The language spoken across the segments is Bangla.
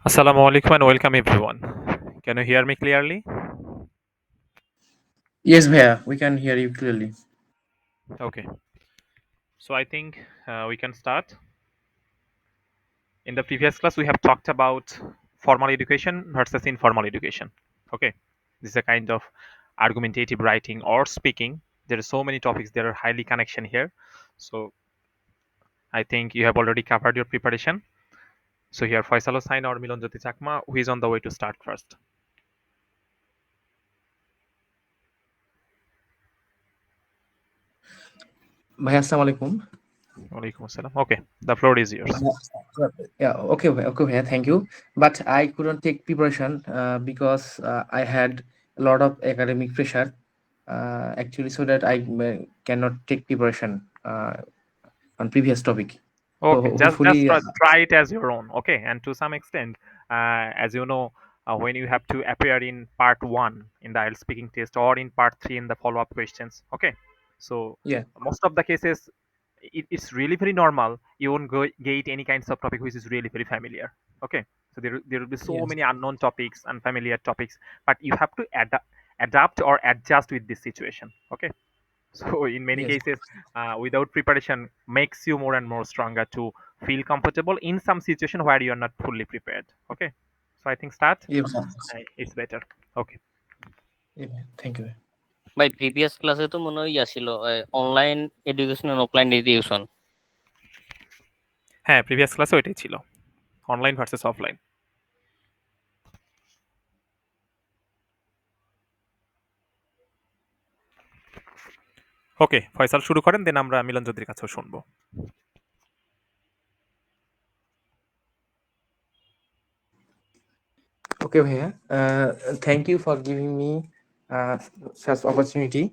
Assalamu alaikum and welcome everyone. Can you hear me clearly? Yes, Bhaiya, we can hear you clearly. Okay. So I think we can start. In the previous class, we have talked about formal education versus informal education. Okay. This is a kind of argumentative writing or speaking. There are so many topics that are highly connection here. So I think you have already covered your preparation. So here Faisal Hossain or Milanjoti Chakma, who is on the way to start first. Bhaiya, Assalamu alaikum. Walaikum assalam. Okay. The floor is yours. Yeah, okay, okay, Bhaiya, thank you. But I couldn't take preparation because I had a lot of academic pressure. Actually, so that I cannot take preparation on previous topic. So Okay, just hopefully, try it as your own. Okay, and to some extent, as you know, when you have to appear in part one in the IELTS speaking test or in part three in the follow-up questions. Okay, so yeah, most of the cases, it's really very normal. You won't get any kinds of topic which is really very familiar. Okay, so there will be so yes, many unknown topics, unfamiliar topics, but you have to adapt or adjust with this situation. Okay, so in many yes, cases, without preparation makes you more and more stronger to feel comfortable in some situation where you are not fully prepared. Okay, so I think start. yes, It's better. Okay. yeah, thank you. ভাই প্রিভিয়াস ক্লাসে তো মনে হয় ছিল অনলাইন এডুকেশন আর অফলাইন এডুকেশন। হ্যাঁ, প্রিভিয়াস ক্লাসে ওইটাই ছিল, অনলাইন ভার্সেস অফলাইন। ওকে, ফয়সাল শুরু করেন, দেন আমরা মিলন চৌধুরীর কাছেও শুনবো। Okay, Bhaiya. Thank you for giving me such opportunity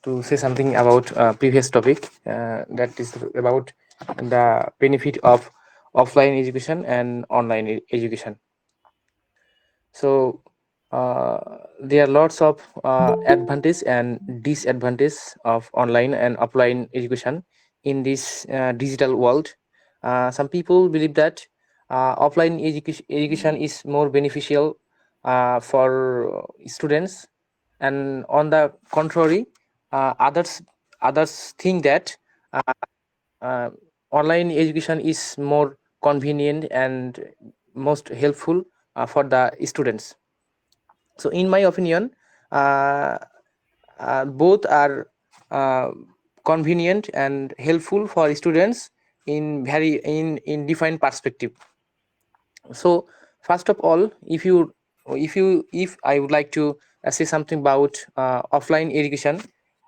to say something about previous topic that is about the benefit of offline education and online education. So there are lots of advantage and disadvantage of online and offline education in this digital world. Some people believe that offline education is more beneficial for students, and on the contrary, others think that uh, uh, online education is more convenient and most helpful for the students. So in my opinion, uh, both are uh, convenient and helpful for students in defined perspective. So first of all, if I would like to say something about offline education,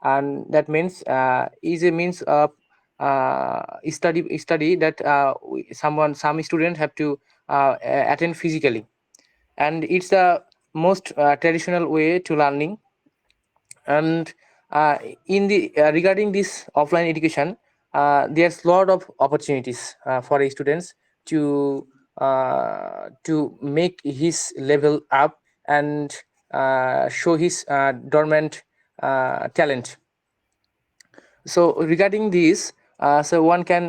and that means is a means of study that some student have to attend physically, and it's the most traditional way to learning. And in the regarding this offline education, there's a lot of opportunities for students to make his level up and show his dormant talent. So regarding this, so one can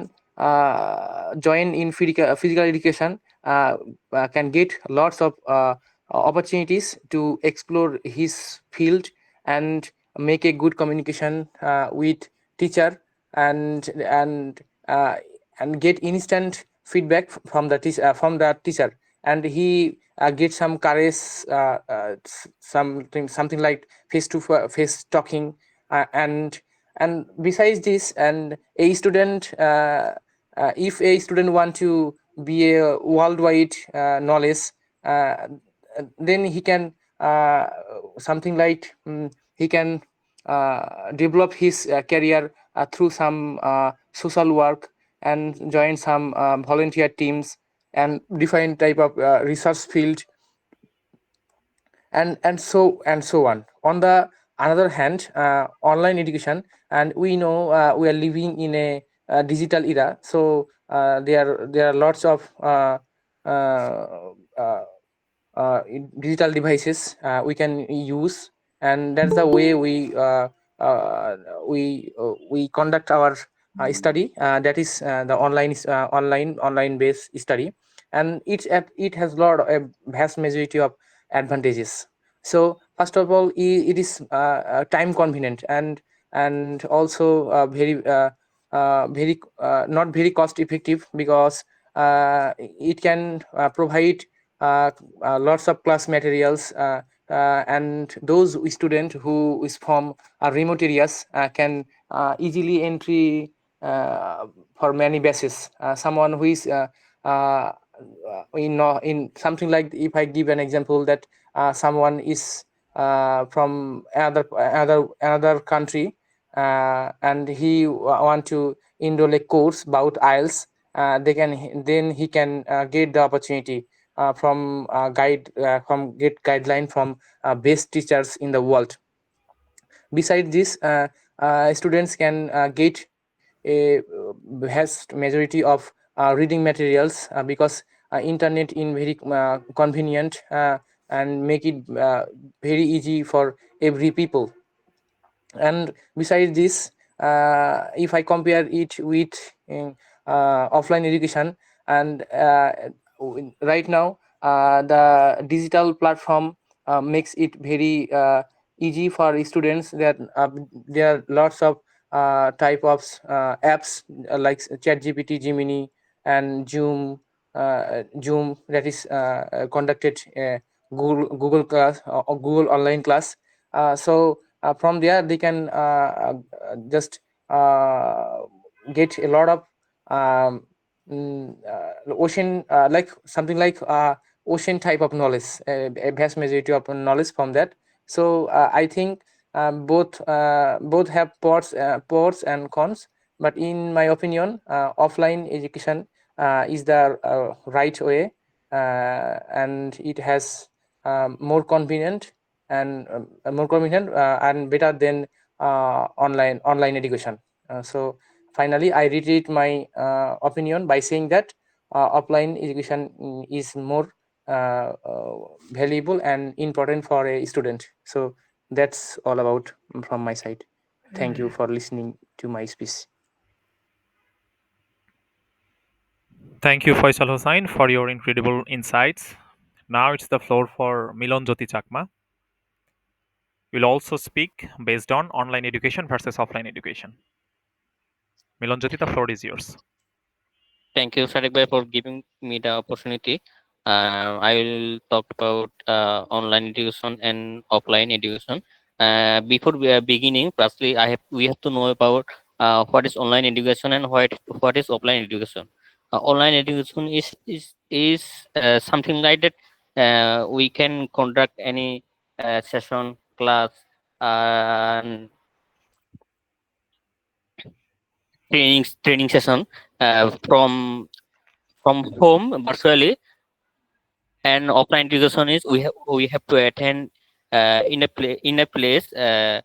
join in physical education, can get lots of opportunities to explore his field and make a good communication with teacher, and and get instant feedback from the teacher, and he get some courage, something like face to face talking, and besides this, and a student if a student want to be a worldwide knowledge, uh, then he can something like he can develop his career through some social work, and join some volunteer teams and different type of research field, and so on the another hand, online education, and we know we are living in a digital era. So there are lots of uh, digital devices we can use, and that's the way uh, we conduct our study, that is the online based study. and it has a vast majority of advantages. So first of all, it is time convenient, and also not very cost effective, because it can provide lots of class materials, and those students who is from remote areas can easily entry for many bases. Someone who is uh, in something like, if I give an example, that someone is from another country, and he want to enroll a course about IELTS, then he can get the opportunity from get guideline from best teachers in the world. Besides this, students can get a vast majority of reading materials, because internet in very convenient, and make it very easy for every people. And besides this, if I compare it with offline education, and right now the digital platform makes it very easy for students, that there are lots of type of apps like ChatGPT, Gemini, and Zoom, that is conducted Google class, or Google online class. So from there they can just get a lot of ocean, like something like ocean type of knowledge, a vast majority of knowledge from that. So I think both have pros and cons, but in my opinion, offline education is the right way, and it has more convenient, and better than online education. So finally, I reiterate my opinion by saying that offline education is more valuable and important for a student. So that's all about from my side. Thank you for listening to my speech. Thank you, Faisal Hossain, for your incredible insights. Now it's the floor for Milon Jyoti Chakma. We'll also speak based on online education versus offline education. Milon Jyoti, the floor is yours. Thank you, Sadiq Bhai, for giving me the opportunity. I will talk about online education and offline education. Before we are beginning, firstly, we have to know about what is online education and what is offline education. Online education is something like that. We can conduct any session, class, and training session from home virtually. And offline education is we have to attend in a place where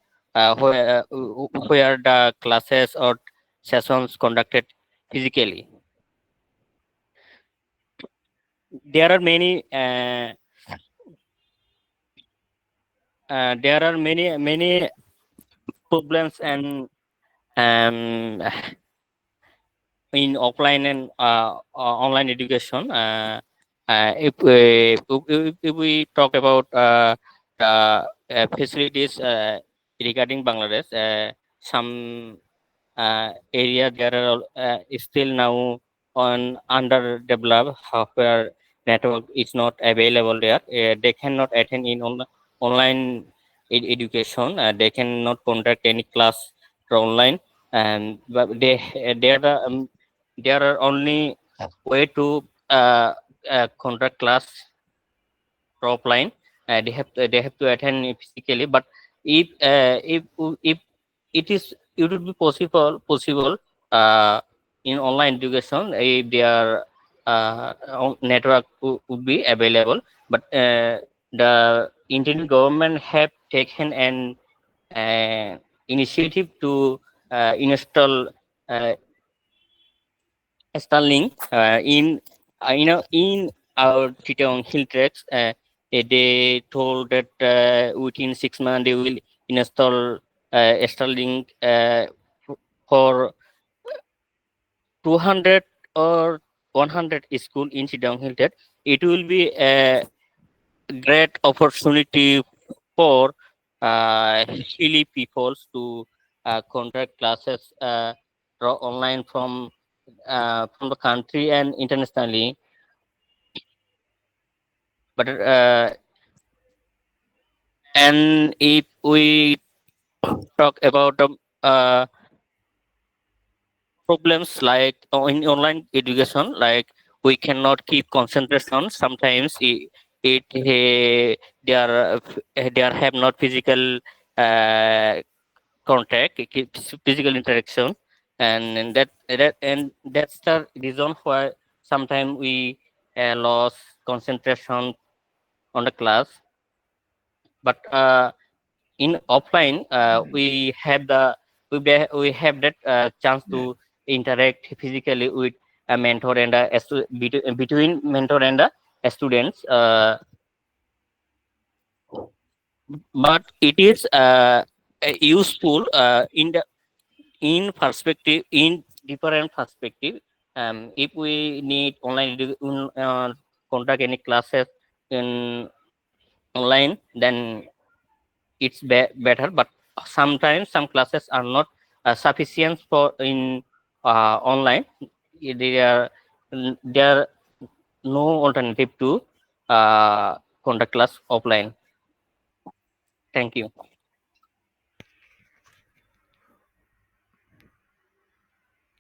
the classes or sessions conducted physically. There are many problems and um, in offline and online education. If we talk about the facilities regarding Bangladesh, some area there are still now on underdeveloped, where network is not available there. They cannot attend in online education. They cannot conduct any class online, and but there are only way to conduct class offline. They have to attend physically. But if if it would be possible in online education if their network would be available. But the Indian government have taken an initiative to install uh, Starlink in our Chittagong hill tracks. They told that within 6 months they will install Starlink for 200 or 100 school in Chittagong Hills, it will be a great opportunity for hilly peoples to conduct classes online from the country and internationally. But and if we talk about problems like in online education, like we cannot keep concentration. Sometimes they are they are have not physical uh, contact, physical interaction, and that's the reason why sometimes we lose concentration on the class. But in offline, we have that chance to interact physically with a mentor and between mentor and students. But it is useful in perspective, in different perspective. If we need conduct any classes in online, then it's better. But sometimes some classes are not sufficient for in online. There are no alternative to conduct class offline. Thank you.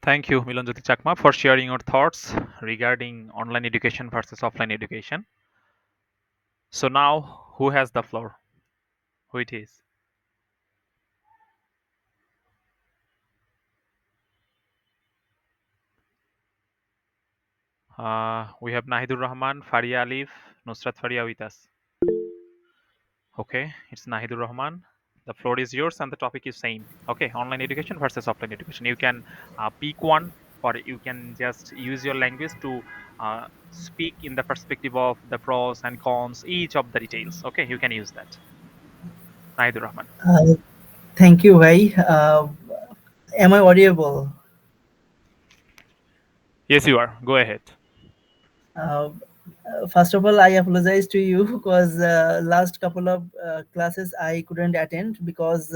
Thank you, Milanjoti Chakma, for sharing your thoughts regarding online education versus offline education. So now, who has the floor? Who it is? We have Nahidur Rahman, Faria Alif, Nusrat Faria with us. Okay, it's Nahidur Rahman. The floor is yours, and the topic is same. Okay, online education versus offline education. You can pick one, or you can just use your language to speak in the perspective of the pros and cons, each of the details. Okay, you can use that. Nahidur Rahman. Uh, Thank you, Bhai. Am I audible? Yes, you are. Go ahead. Uh, First of all, I apologize to you because last couple of classes I couldn't attend because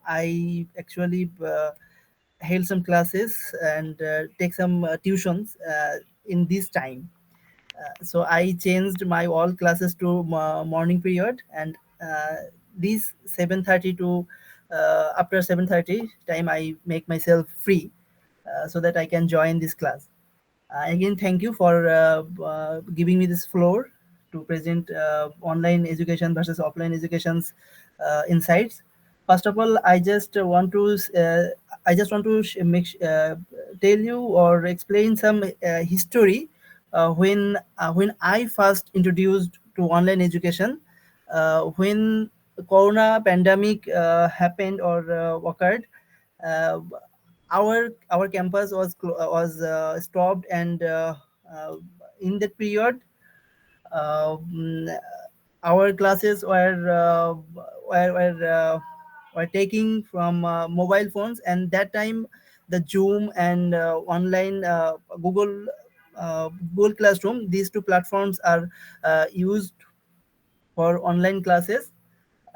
I actually held some classes and take some tuitions in this time. So I changed my all classes to morning period, and these 7:30 to after 7:30 time I make myself free so that I can join this class. Again, thank you for giving me this floor to present online education versus offline education's insights. First of all, I just want to tell you or explain some history when I first introduced to online education, when Corona pandemic happened or occurred. Uh, our campus was stopped, and in that period, um, our classes were taking from mobile phones, and that time the Zoom and online Google Classroom, these two platforms are used for online classes.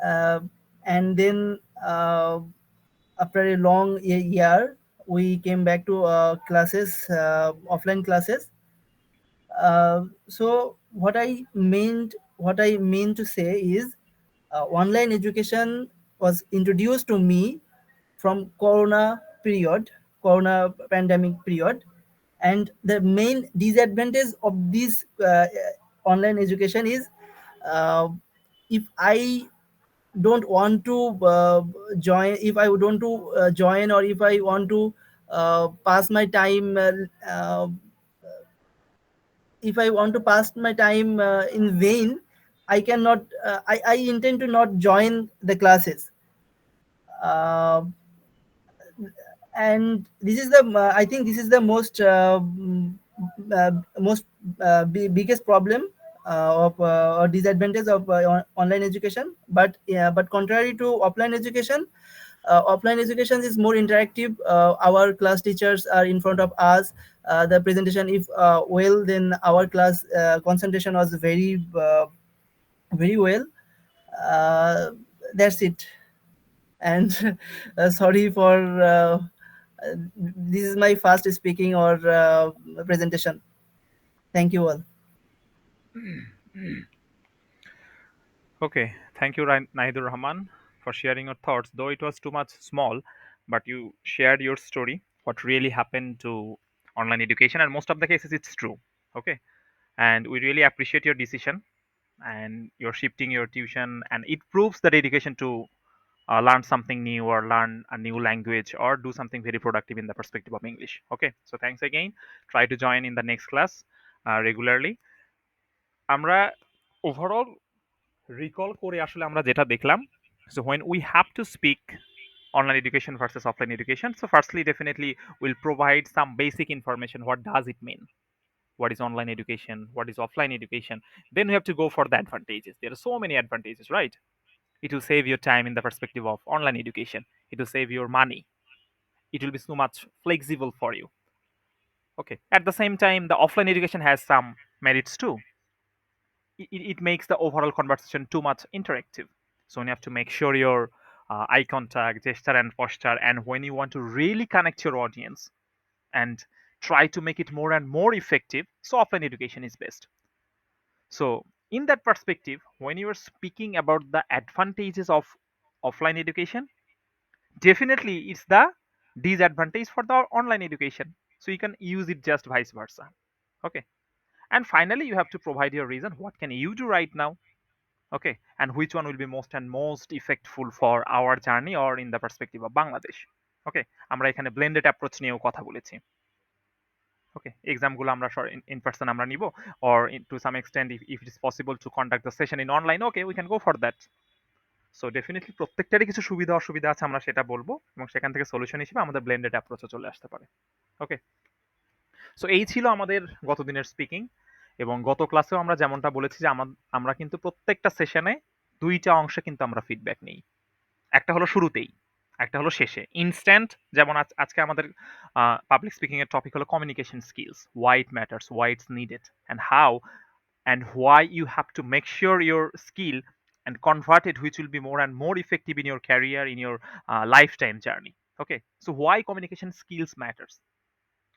uh, and then after a long year, we came back to classes, offline classes. So what I mean to say is, online education was introduced to me from corona pandemic period. And the main disadvantage of this online education is, uh, if I don't want to join if I don't to join, or if I want to pass my time, uh, if I want to pass my time in vain, I cannot I intend to not join the classes. uh, and this is the I think this is the most biggest problem or disadvantage of online education. But contrary to offline education, Offline education is more interactive. Our class teachers are in front of us. The presentation, if well, then our class concentration was very well. Uh, that's it. And sorry for this is my first speaking or presentation. Thank you all. Okay, thank you, Nahidur Rahman, for sharing your thoughts. Though it was too much small, but you shared your story, what really happened to online education, and most of the cases it's true. Okay, and we really appreciate your decision and you're shifting your tuition, and it proves the dedication to learn something new or learn a new language or do something very productive in the perspective of English. Okay, so thanks again. Try to join in the next class regularly. আমরা ওভারঅল রিকল করে আসলে আমরা যেটা দেখলাম, so when we have to speak online education versus offline education, so firstly definitely we'll provide some basic information. What does it mean? What is online education? What is offline education? Then we have to go for the advantages. There are so many advantages, right? It will save your time in the perspective of online education. It will save your money. It will be so much flexible for you. Okay, at the same time the offline education has some merits too. It makes the overall conversation too much interactive. So you have to make sure your eye contact, gesture, and posture, and when you want to really connect your audience and try to make it more and more effective, so offline education is best. So, in that perspective, when you are speaking about the advantages of offline education, definitely it's the disadvantage for the online education. So, you can use it just vice versa. Okay. And finally, you have to provide your reason. What can you do right now? Okay, and which one will be most effectful for our journey or in the perspective of Bangladesh? Okay, আমরা এখানে blended approach নিয়েও কথা বলেছি. Okay, এক্সামগুলো আমরা in person আমরা নিব, or to some extent if it is possible to conduct the session in online, okay, we can go for that. So definitely প্রত্যেকটারই কিছু সুবিধা অসুবিধা আছে, আমরা সেটা বলবো এবং সেখান থেকে সলিউশন হিসেবে আমাদের blended approach চলে আসতে পারে. ওকে, সো এই ছিল আমাদের গত দিনের স্পিকিং। এবং গত ক্লাসেও আমরা যেমনটা বলেছি যে আমরা কিন্তু প্রত্যেকটা সেশনে দুইটা অংশে কিন্তু আমরা ফিডব্যাক নিই। একটা হলো শুরুতেই, একটা হলো শেষে ইনস্ট্যান্ট। যেমন আজকে আমাদের পাবলিক স্পিকিং এর টপিক হলো communication skills, why it matters, why it's needed, and how and why you have to make sure your skill and convert it which will be more and more effective in your career, in your lifetime journey. Okay, so why communication skills matters,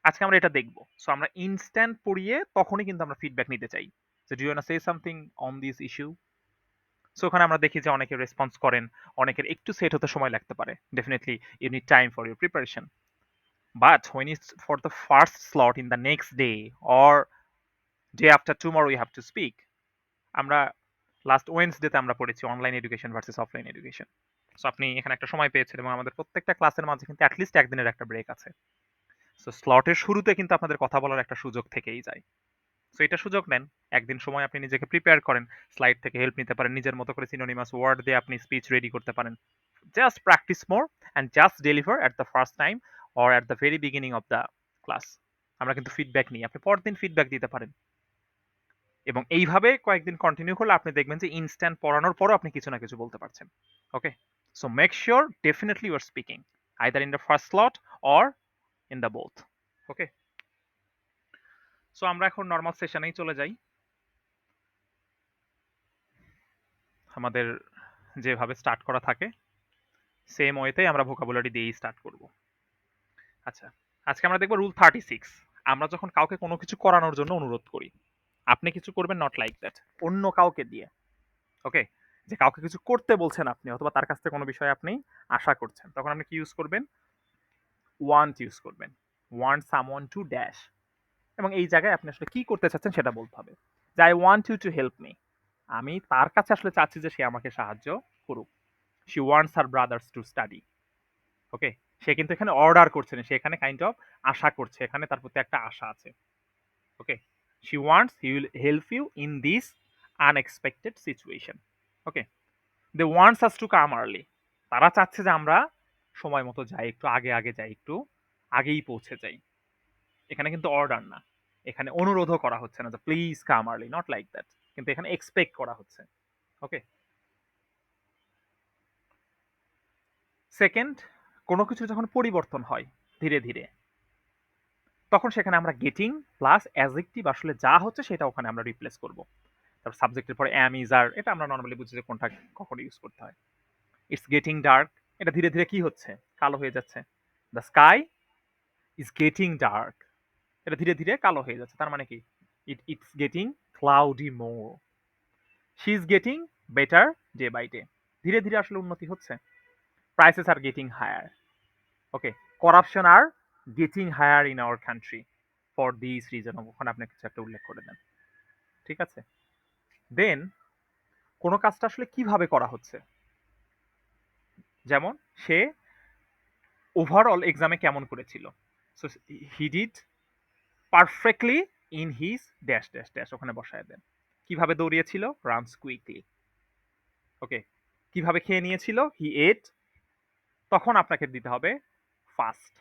আজকে আমরা এটা দেখবো। সো আমরা ইনস্ট্যান্ট পড়িয়ে তখনই কিন্তু আমরা ফিডব্যাক নিতে চাই যে do you want to say something on this issue. So ওখানে আমরা দেখি যে অনেকে রেসপন্স করেন, অনেকের একটু সেট হতে সময় লাগতে পারে। Definitely you need time for your preparation, but when it's for the first slot in the next day or day after tomorrow you have to speak, আমরা লাস্ট ওয়েডনেসডেতে আমরা পড়েছি online education versus offline education. So আপনি এখানে একটা সময় পেয়েছেন এবং আমাদের প্রত্যেকটা ক্লাসের মাঝে কিন্তু অ্যাটলিস্ট একদিনের একটা ব্রেক আছে। সো স্লটের শুরুতে কিন্তু আপনাদের কথা বলার একটা সুযোগ থেকেই যায়। সো এটা সুযোগ নেন, একদিন সময় আপনি নিজেকে প্রিপেয়ার করেন, স্লাইড থেকে হেল্প নিতে পারেন, নিজের মতো করে সিনোনিমাস ওয়ার্ড দিয়ে আপনি স্পিচ রেডি করতে পারেন। Just practice more and just deliver at the first time or at the very beginning of the class. আমরা কিন্তু ফিডব্যাক নিই, আপনি পরদিন ফিডব্যাক দিতে পারেন এবং এইভাবে কয়েকদিন কন্টিনিউ করলে আপনি দেখবেন যে ইনস্ট্যান্ট পড়ানোর পরও আপনি কিছু না কিছু বলতে পারছেন। Okay, so make sure definitely you are speaking either in the first slot or in the both. Okay, so আমরা এখন নর্মাল সেশনেই চলে যাই। আমাদের যেভাবে স্টার্ট করা থাকে সেম ওয়েতেই আমরা ভোকাবুলারি দিয়েই স্টার্ট করব। আচ্ছা, আজকে আমরা দেখব রুল 36। আমরা যখন কাউকে কোনো কিছু করানোর জন্য অনুরোধ করি, আপনি কিছু করবেন নট লাইক দ্যাট, অন্য কাউকে দিয়ে। ওকে, যে কাউকে কিছু করতে বলছেন আপনি অথবা তার কাছ থেকে কোনো বিষয়ে আপনি আশা করছেন, তখন আপনি কি ইউজ করবেন? ওয়ান্ট ইউজ করবেন। ওয়ান্ট সামওয়ান টু ড্যাশ, এবং এই জায়গায় আপনি আসলে কি করতে চাচ্ছেন সেটা বলতে হবে। যে I want you to help me, আমি তার কাছে আসলে চাচ্ছি যে সে আমাকে সাহায্য করুক। She wants her brothers to study. Okay, সে কিন্তু এখানে অর্ডার করছে না, সে এখানে কাইন্ড অফ আশা করছে, এখানে তার প্রতি একটা আশা আছে। Okay, she wants he will help you in this unexpected situation. Okay, they wants us to come early, তারা চাচ্ছে যে আমরা সময় মতো যাই, একটু আগে আগে যাই, একটু আগেই পৌঁছে যাই। এখানে কিন্তু অর্ডার না, এখানে অনুরোধও করা হচ্ছে না যে please come early, not like that, কিন্তু এখানে এক্সপেক্ট করা হচ্ছে। ওকে, সেকেন্ড, কোনো কিছু যখন পরিবর্তন হয় ধীরে ধীরে, তখন সেখানে আমরা গেটিং প্লাস অ্যাজেক্টিভ আসলে যা হচ্ছে সেটা ওখানে আমরা রিপ্লেস করব। তারপর সাবজেক্টের পরে অ্যাম ইজ আর, এটা আমরা নর্মালি বুঝি যে কোনটা কখন ইউজ করতে হয়। ইটস গেটিং ডার্ক, এটা ধীরে ধীরে কি হচ্ছে, কালো হয়ে যাচ্ছে। The sky is getting dark, এটা ধীরে ধীরে কালো হয়ে যাচ্ছে, তার মানে কি it's getting cloudy more. She is getting better day by day, ধীরে ধীরে আসলে উন্নতি হচ্ছে। Prices are getting higher, okay. Corruption are getting higher in our country for this reason, ওখানে আপনি কিছু একটা উল্লেখ করে দেন, ঠিক আছে। দেন কোনো কাজটা আসলে কিভাবে করা হচ্ছে, যেমন সে ওভারঅল এক্সামে কেমন করেছিল, so he did perfectly in his dash dash dash, ওখানে বসায় দেন। কিভাবে দৌড়িয়েছিল, রানস কুইকলি, ওকে। কিভাবে খেয়ে নিয়েছিল, হি এট, তখন আপনাকে দিতে হবে fast.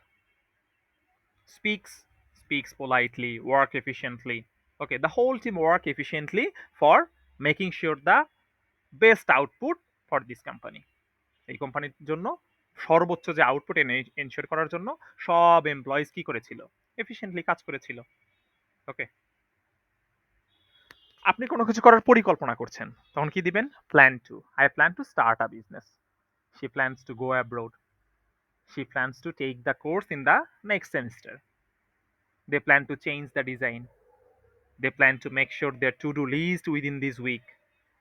Speaks politely, work efficiently, okay. The whole team work efficiently for making sure the best output for this company, এই কোম্পানির জন্য সর্বোচ্চ যে আউটপুট এনশিওর করার জন্য সব এমপ্লয়িজ কি করেছিল, এফিশিয়েন্টলি কাজ করেছিল, ওকে। আপনি কোনো কিছু করার পরিকল্পনা করছেন, তখন কি দিবেন, plan to. I plan to start a business, she plans to go abroad, she plans to take the course in the next semester, they plan to change the design, they plan to make sure their to do list within this week,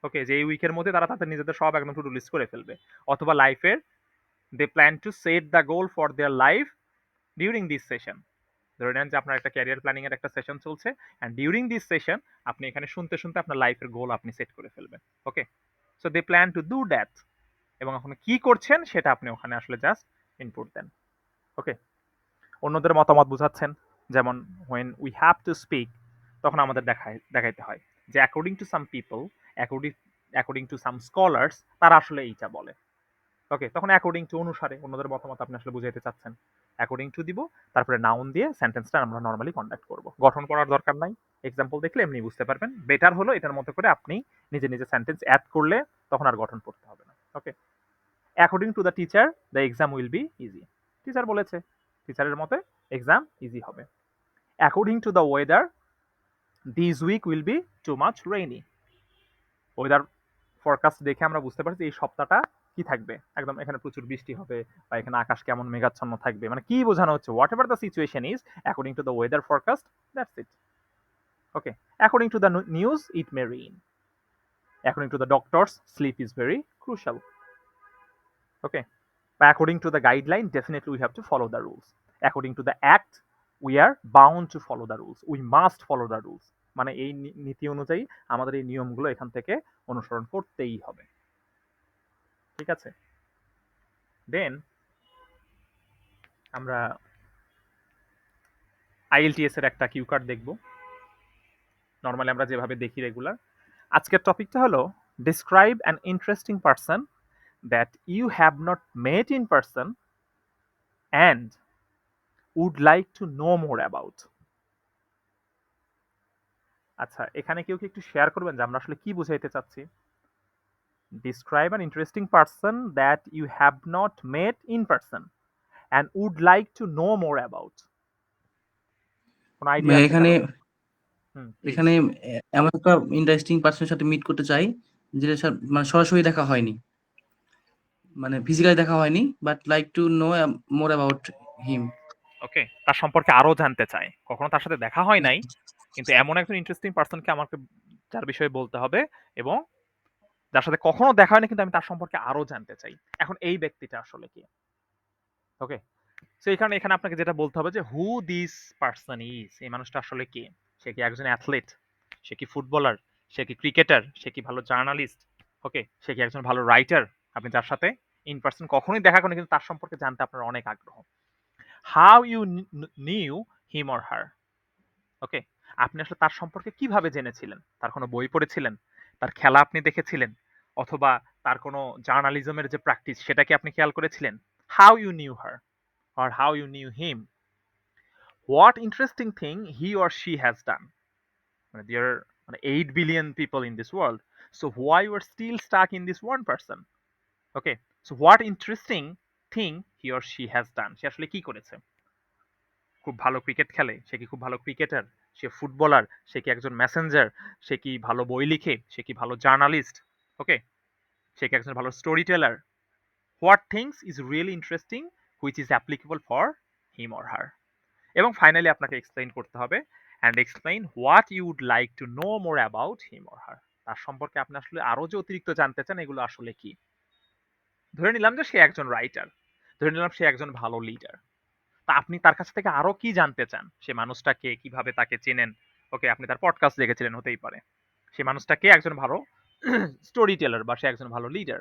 okay. যে এই উইকের মধ্যে তারা তাদের নিজেদের সব একদম টু ডু লিস্ট করে ফেলবে। অথবা লাইফের they plan to set the goal for their life during this session. ধরে নেন যে আপনার একটা ক্যারিয়ার প্ল্যানিং এর একটা সেশন চলছে, অ্যান্ড ডিউরিং দিস সেশন আপনি এখানে শুনতে শুনতে আপনার লাইফের গোল আপনি সেট করে ফেলবেন, okay. So they plan to do that, এবং ওখানে কি করছেন সেটা আপনি ওখানে আসলে জাস্ট ইনপুট দেন, ওকে। অন্যদের মতামত বুঝাচ্ছেন, যেমন when we have to speak, তখন আমাদের দেখাইতে হয় যে according to some people, according according to some scholars, তারা আসলে এইটা বলে, ওকে। তখন অ্যাকর্ডিং টু অনুসারে অন্যদের মতামত আপনি আসলে বুঝাইতে চাচ্ছেন, অ্যাকর্ডিং টু দিব, তারপরে নাউন দিয়ে সেন্টেন্সটা আমরা নর্মালি কন্ডাক্ট করব। গঠন করার দরকার নাই, এক্সাম্পল দেখলে এমনি বুঝতে পারবেন। বেটার হলো এটার মতো করে আপনি নিজে নিজে সেন্টেন্স অ্যাড করলে তখন আর গঠন করতে হবে না, okay. According to the teacher the exam will be easy, teacher বলেছে, টিচারের মতে এক্সাম ইজি হবে। According to the weather this week will be too much rainy, weather forecast দেখে আমরা বুঝতে পারছি এই সপ্তাহটা কি থাকবে, একদম এখানে প্রচুর বৃষ্টি হবে, বা এখানে আকাশ কেমন মেঘাচ্ছন্ন থাকবে, মানে কি বোঝানো হচ্ছে, whatever the situation is, according to the weather forecast, that's it, okay. According to the news it may rain, according to the doctors sleep is very crucial, okay. বা according to the guideline definitely we have to follow the rules, according to the act we are bound to follow the rules, we must follow the rules, মানে এই নীতি অনুযায়ী আমাদের এই নিয়মগুলো এখান থেকে অনুসরণ করতেই হবে, ঠিক আছে। দেন আমরা আইএলটিএস এর একটা কিউ কার্ড দেখব, নর্মালি আমরা যেভাবে দেখি রেগুলার। আজকের টপিকটা হলো describe an interesting person that you have not met in person and would like to know more about. আচ্ছা, এখানে কেউ কি একটু শেয়ার করবেন যে আমরা আসলে কি বুঝাইতে চাচ্ছি? Describe an interesting person that you have not met in person and would like to know more about, কোন আইডিয়া আছে এখানে কারো? please. এখানে এমন একটা ইন্টারেস্টিং পার্সনের সাথে মিট করতে চাই যেটা মানে সরাসরি দেখা হয়নি, মানে ফিজিক্যালি দেখা হয়নি, but like to know more about him. Okay, তার সম্পর্কে আরো জানতে চাই, কখনো তার সাথে দেখা হয় নাই, কিন্তু এমন একজন ইন্টারেস্টিং পার্সনকে আমাকে যার বিষয়ে বলতে হবে, এবং যার সাথে কখনো দেখা হয়নি কিন্তু আমি তার সম্পর্কে আরো জানতে চাই। এখন এই ব্যক্তিটা আসলে কি, ওকে। সো এখানে আপনাকে যেটা বলতে হবে যে হু দিস পার্সন ইজ, এই মানুষটা আসলে কে, সে কি একজন অ্যাথলেট, সে কি ফুটবলার, সে কি ক্রিকেটার, সে কি ভালো জার্নালিস্ট, ওকে, সে কি একজন ভালো রাইটার, আপনি যার সাথে ইন পার্সন কখনোই দেখা করেন কিন্তু তার সম্পর্কে জানতে আপনার অনেক আগ্রহ। How you knew him or her, okay. আপনি আসলে তার সম্পর্কে কিভাবে জেনেছিলেন, তার কোনো বই পড়েছিলেন, তার খেলা আপনি দেখেছিলেন, অথবা তার কোনো জার্নালিজমের যে প্র্যাকটিস সেটা কি আপনি খেয়াল করেছিলেন? How you knew her or how you knew him, what interesting thing he or she has done, there are 8 billion people in this world, so why you are still stuck in this one person, okay. So what interesting thing he or she has done, সে আসলে কি করেছে। খুব ভালো ক্রিকেট খেলে, সে কি খুব ভালো ক্রিকেটার, সে ফুটবলার, সে কি একজন মেসেঞ্জার, সে কি ভালো বই লিখে, সে কি ভালো জার্নালিস্ট, ওকে, সে কি একজন ভালো storyteller. What things is really interesting which is applicable for him or her. এবং ফাইনালি আপনাকে এক্সপ্লেইন করতে হবে and explain what you would like to know more about him or her. তার সম্পর্কে আপনি আসলে আরো যে অতিরিক্ত জানতে চান এগুলো আসলে কি। ধরে নিলাম যে সে একজন রাইটার, ধরে নিলাম সে একজন ভালো লিডার, তা আপনি তার কাছ থেকে আরো কি জানতে চান, সে মানুষটাকে কিভাবে তাকে চেনেন, ওকে, আপনি তার পডকাস্ট দেখেছিলেন হতেই পারে, সে মানুষটাকে একজন ভালো স্টোরি টেলার বা সে একজন ভালো লিডার।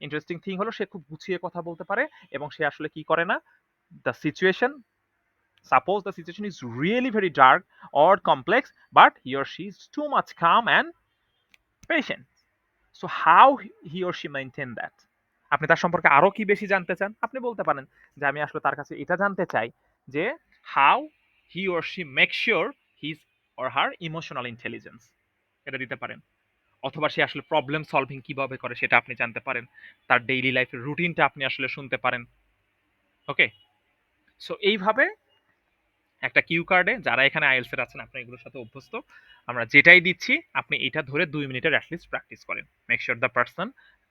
ইন্টারেস্টিং থিং হলো সে খুব গুছিয়ে কথা বলতে পারে এবং সে আসলে কি করে না, the situation, suppose the situation is really very dark or complex but he or she is too much calm and patient, so how he or she maintain that। আপনি তার সম্পর্কে আরো কি বেশি জানতে চান, আপনি বলতে পারেন যে আমি আসলে তার কাছে এটা জানতে চাই যে how he or she make sure his or her emotional intelligence, এটা দিতে পারেন। অথবা সে আসলে প্রবলেম সলভিং কিভাবে করে সেটা আপনি জানতে পারেন, তার ডেইলি লাইফের রুটিনটা আপনি আসলে শুনতে পারেন, ওকে। সো এইভাবে একটা কিউ কার্ডে যারা এখানে আইএলস এর আছেন আপনারা এগুলোর সাথে অভ্যস্ত, আমরা যেটাই দিচ্ছি আপনি এটা ধরে 2 মিনিটের অ্যাটলিস্ট প্র্যাকটিস করেন। Make sure the person,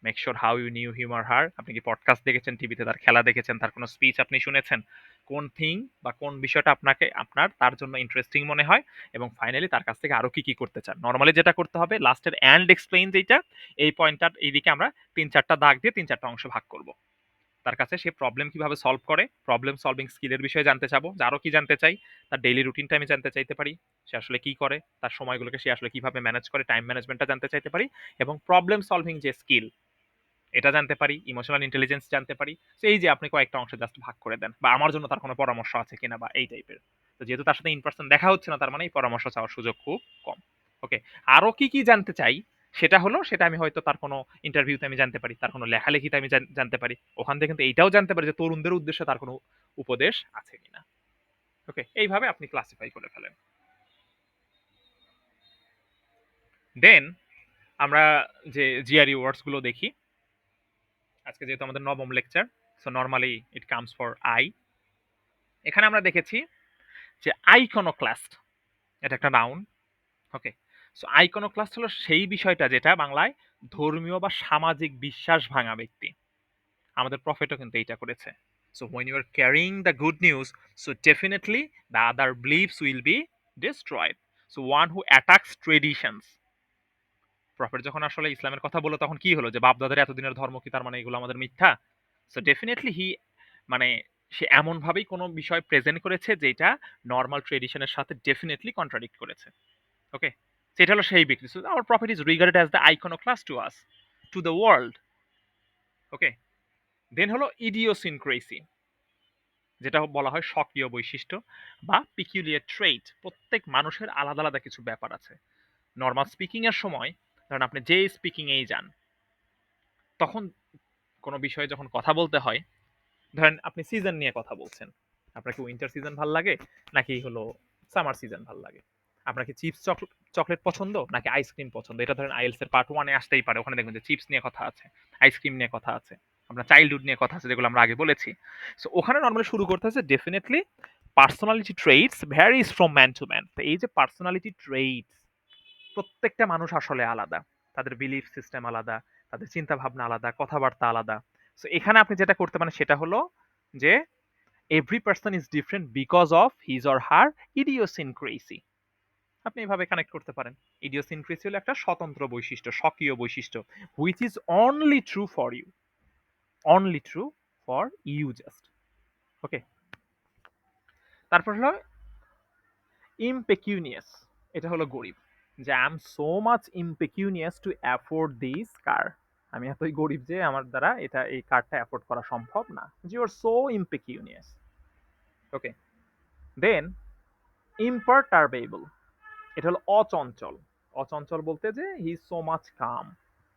make sure how you knew him or her, আপনি কি পডকাস্ট দেখেছেন, টিভিতে তার খেলা দেখেছেন, তার কোনো স্পিচ আপনি শুনেছেন, কোন থিং বা কোন বিষয়টা আপনাকে আপনার তার জন্য ইন্টারেস্টিং মনে হয়, এবং ফাইনালি তার কাছ থেকে আরো কি কি করতে চান। নর্মালি যেটা করতে হবে লাস্টের অ্যান্ড এক্সপ্লেইন যেটা, এই পয়েন্টটার এইদিকে আমরা 3-4টা দাগ দিয়ে 3-4টা অংশ ভাগ করব। তার কাছে সে প্রবলেম কিভাবে সলভ করে, প্রবলেম সলভিং স্কিলের বিষয়ে জানতে চাবো, আরো কি জানতে চাই, তার ডেইলি রুটিনটা আমি জানতে চাইতে পারি, সে আসলে কি করে, তার সময়গুলোকে সে আসলে কিভাবে ম্যানেজ করে, টাইম ম্যানেজমেন্টটা জানতে চাইতে পারি, এবং প্রবলেম সলভিং যে স্কিল এটা জানতে পারি, ইমোশনাল ইন্টেলিজেন্স জানতে পারি। তো এই যে আপনি কয়েকটা অংশে জাস্ট ভাগ করে দেন, বা আমার জন্য তার কোনো পরামর্শ আছে কিনা বা এই টাইপের। তো যেহেতু তার সাথে ইন পার্সন দেখা হচ্ছে না, তার মানে এই পরামর্শ চাওয়ার সুযোগ খুব কম, ওকে। আরো কি কি জানতে চাই সেটা হলো, সেটা আমি হয়তো তার কোনো ইন্টারভিউতে আমি জানতে পারি, তার কোনো লেখালেখিতে আমি জানতে পারি, ওখান থেকে কিন্তু এইটাও জানতে পারি যে তরুণদের উদ্দেশ্যে তার কোনো উপদেশ আছে কিনা, ওকে। এইভাবে আপনি ক্লাসিফাই করে ফেলেন। দেন আমরা যে জিআরই ওয়ার্ডস গুলো দেখি, আজকে যেহেতু আমাদের নবম lecture, so normally it comes for I. এখানে আমরা দেখেছি যে আইকনোক্লাস্ট, এটা একটা নাউন, ওকে। সো আইকনোক্লাস্ট হলো সেই বিষয়টা যেটা বাংলায় ধর্মীয় বা সামাজিক বিশ্বাস ভাঙা ব্যক্তি। আমাদের প্রফেটও কিন্তু এইটা করেছে। So when you are carrying the good news, so definitely the other beliefs will be destroyed. So one who attacks traditions, prophet যখন আসলে ইসলামের কথা বললো তখন কি হলো, যে বাপদাদার এতদিনের ধর্ম কি তার মানে এগুলো আমাদের মিথ্যা। সো ডেফিনেটলি হি, মানে সে এমন ভাবেই কোনো বিষয় প্রেজেন্ট করেছে যেটা নর্মাল ট্রেডিশনের সাথে ডেফিনেটলি কন্ট্রাডিক্ট করেছে, ওকে। সেটা হলো সেই ব্যক্তি। So our prophet is regarded as the iconoclast to us, to the world, okay. Then হলো ইডিওসিনক্রেসি, যেটা বলা হয় স্বকীয় বৈশিষ্ট্য বা পিকুলিয়ার ট্রেট। প্রত্যেক মানুষের আলাদা আলাদা কিছু ব্যাপার আছে। নর্মাল স্পিকিং এর সময় ধরেন আপনি যে স্পিকিং এই যান, তখন কোনো বিষয়ে যখন কথা বলতে হয়, ধরেন আপনি সিজন নিয়ে কথা বলছেন, আপনার কি উইন্টার সিজন ভাল লাগে নাকি হলো সামার সিজন ভাল লাগে, আপনার কি চিপস চকলেট পছন্দ নাকি আইসক্রিম পছন্দ, এটা ধরেন আইএলস এর পার্ট 1 এ আসতেই পারে, ওখানে দেখবেন যে চিপস নিয়ে কথা আছে, আইসক্রিম নিয়ে কথা আছে, আপনার চাইল্ডহুড নিয়ে কথা আছে, যেগুলো আমরা আগে বলেছি। সো ওখানে নর্মালি শুরু করতে হচ্ছে definitely personality traits varies from man to man. তো এই যে পার্সোনালিটি ট্রেটস, প্রত্যেকটা মানুষ আসলে আলাদা, তাদের বিলিফ সিস্টেম আলাদা, তাদের চিন্তা ভাবনা আলাদা, কথাবার্তা আলাদা। সো এখানে আপনি যেটা করতে পারেন সেটা হলো যে every person is different because of his or her idiosyncrasy. আপনি এভাবে কানেক্ট করতে পারেন। ইডিওসিনক্রেসি হলো একটা স্বতন্ত্র বৈশিষ্ট্য, স্বকীয় বৈশিষ্ট্য, which is only true for you, only true for you just, okay. তারপর হলো ইমপেকিউনিয়াস, এটা হলো গরিব, যে I am so much impecunious to afford this car, আমি এতই গরিব যে আমার দ্বারা এটা এই কারটা অ্যাফোর্ড করা সম্ভব না, ইউ আর সো ইমপেকিউনিয়াস, ওকে। দেন ইম্পারটারবেবল, এটা হলো অচঞ্চল। অচঞ্চল বলতে যে he is so much calm,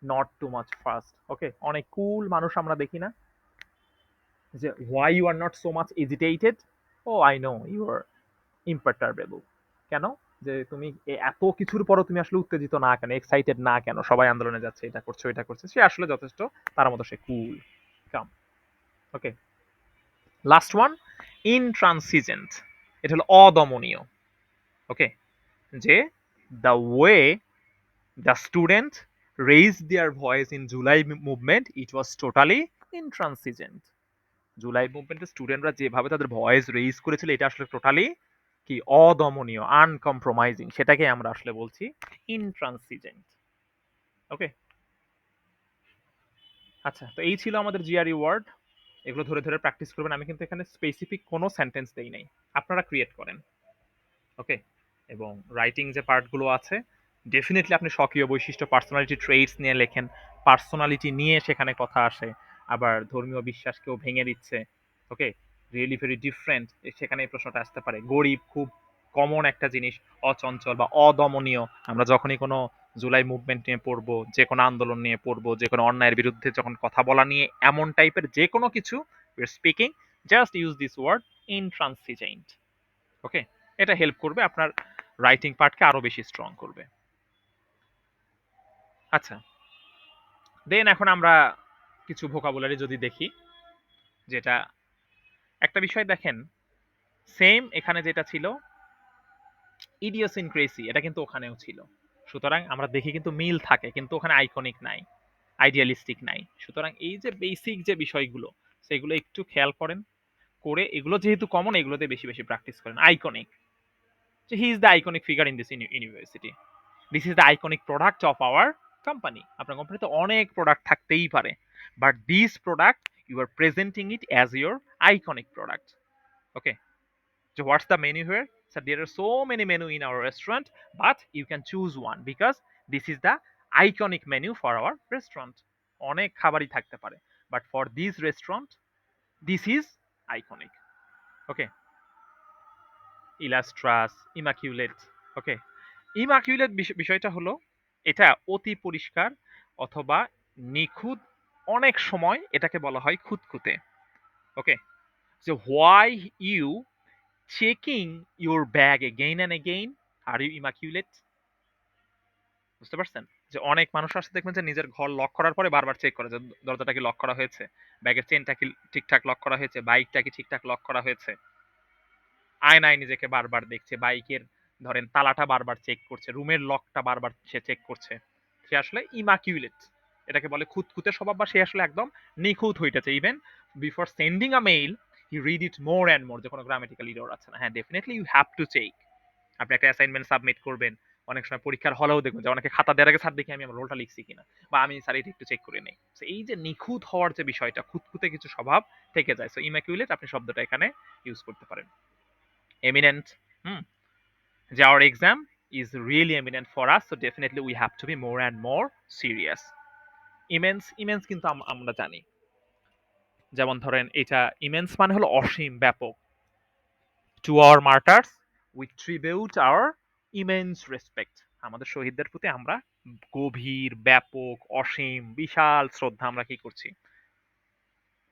not too much fast, okay. অনেক কুল মানুষ আমরা দেখি না, যে why you are not so much agitated, oh I know you are imperturbable. কেন, যে তুমি এত কিছুর পরও তুমি আসলে উত্তেজিত না কেন, এক্সাইটেড না কেন, সবাই আন্দোলনে যাচ্ছে, এটা করছে এটা করছে, সে আসলে যথেষ্ট তার মতো সে কুল কাম, ওকে। লাস্ট ওয়ান ইনট্রানসিজেন্ট, এটা হলো অদমনীয়। ওকে, যে the way the student raise their voice in July movement it was totally intransigent. July মুভমেন্টের স্টুডেন্টরা যেভাবে তাদের ভয়েস রেইজ করেছিল এটা আসলে টোটালি কি অদমনীয়, আনকম্প্রোমাইজিং, সেটাকে আমরা আসলে বলছি ইনট্রানসিজেন্ট। ওকে, আচ্ছা, তো এই ছিল আমাদের জিআরই ওয়ার্ড। এগুলো ধরে ধরে প্র্যাকটিস করবেন। আমি কিন্তু এখানে স্পেসিফিক কোনো সেন্টেন্স দেই নাই, আপনারা ক্রিয়েট করেন। ওকে, এবং রাইটিং যে পার্টগুলো আছে ডেফিনেটলি আপনি স্বকীয় বৈশিষ্ট্য, পার্সোনালিটি ট্রেটস নিয়ে লেখেন। পার্সোনালিটি নিয়ে সেখানে কথা আসে, আবার ধর্মীয় বিশ্বাসকেও ভেঙে দিচ্ছে। ওকে, রিয়েলি ভেরি ডিফারেন্ট, সেখানে এই প্রশ্নটা আসতে পারে। গরিব খুব কমন একটা জিনিস, অচঞ্চল বা অদমনীয়। আমরা যখনই কোনো জুলাই মুভমেন্ট নিয়ে পড়বো, যে কোনো আন্দোলন নিয়ে পড়বো, যে কোনো অন্যায়ের বিরুদ্ধে যখন কথা বলা নিয়ে এমন টাইপের যে কোনো কিছু speaking, just use this word intransigent. Okay, এটা হেল্প করবে আপনার রাইটিং পার্টকে আরো বেশি স্ট্রং করবে। আচ্ছা, দেন এখন আমরা কিছু ভোকাবুলারি যদি দেখি, যেটা একটা বিষয় দেখেন, সেম এখানে যেটা ছিল ইডিওসিনক্রেসি, এটা কিন্তু ওখানেও ছিল। সুতরাং আমরা দেখি কিন্তু মিল থাকে, কিন্তু ওখানে আইকনিক নাই, আইডিয়ালিস্টিক নাই। সুতরাং এই যে বেসিক যে বিষয়গুলো সেগুলো একটু খেয়াল করেন, করে এগুলো যেহেতু কমন এগুলোতে বেশি বেশি প্র্যাকটিস করেন। আইকনিক, যে he is the iconic figure in this university, this is the iconic product of our company. আপনার কোম্পানিতে অনেক প্রোডাক্ট থাকতেই পারে, but this product you are presenting it as your iconic product. Okay, so what's the menu here? So there are so many menu in our restaurant, but you can choose one because this is the iconic menu for our restaurant. অনেক খাবারই থাকতে পারে, but for this restaurant this is iconic. Okay, illustrious, immaculate. Okay, immaculate বিষয়টা হলো এটা অতি পরিষ্কার অথবা নিখুঁত, অনেক সময় এটাকে বলা হয় খুঁতখুঁতে। ওকে, so why you checking your bag again and again? Are you immaculate? বুঝতে পারছেন? যে অনেক মানুষ আসে দেখবেন যে নিজের ঘর লক করার পরে বারবার চেক করে যে দরজাটা কি লক করা হয়েছে, ব্যাগের চেনটা কি ঠিকঠাক লক করা হয়েছে, বাইকটা কি ঠিকঠাক লক করা হয়েছে। আয়নায় নিজেকে বারবার দেখছে, বাইকের ধরেন তালাটা বারবার চেক করছে, রুমের লকটা বারবার সে চেক করছে। সে আসলে ইমাকিউলেট, এটাকে বলে খুঁতখুঁতে স্বভাব, বা সে আসলে একদম নিখুঁত হইতেছে। Even before sending a mail he read it more and more, যে কোনো গ্রামেটিক্যাল এরর আছে না। হ্যাঁ, definitely you have to check. আপনি একটা অ্যাসাইনমেন্ট সাবমিট করবেন, অনেক সময় পরীক্ষার হলেও দেখবেন যে অনেকে খাতা দেওয়ার আগে স্যার দেখি আমি আমার রোলটা লিখছি কিনা, বা আমি স্যার এটা একটু চেক করে নেই। সো এই যে নিখুঁত হওয়ার যে বিষয়টা, খুঁতখুঁতে কিছু স্বভাব থেকে যায়। সো ইমাকিউলেট আপনি শব্দটা এখানে ইউজ করতে পারেন। এমিনেন্ট, হুম, যে our exam is really eminent for us, so definitely we have to be more and more serious. immense, immense কিন্তু আমরা জানি, যেমন ধরেন এটা immense মানে হলো অসীম, ব্যাপক। to our martyrs we tribute our immense respect, আমাদের শহীদদের প্রতি আমরা গভীর, ব্যাপক, অসীম, বিশাল শ্রদ্ধা আমরা কি করছি,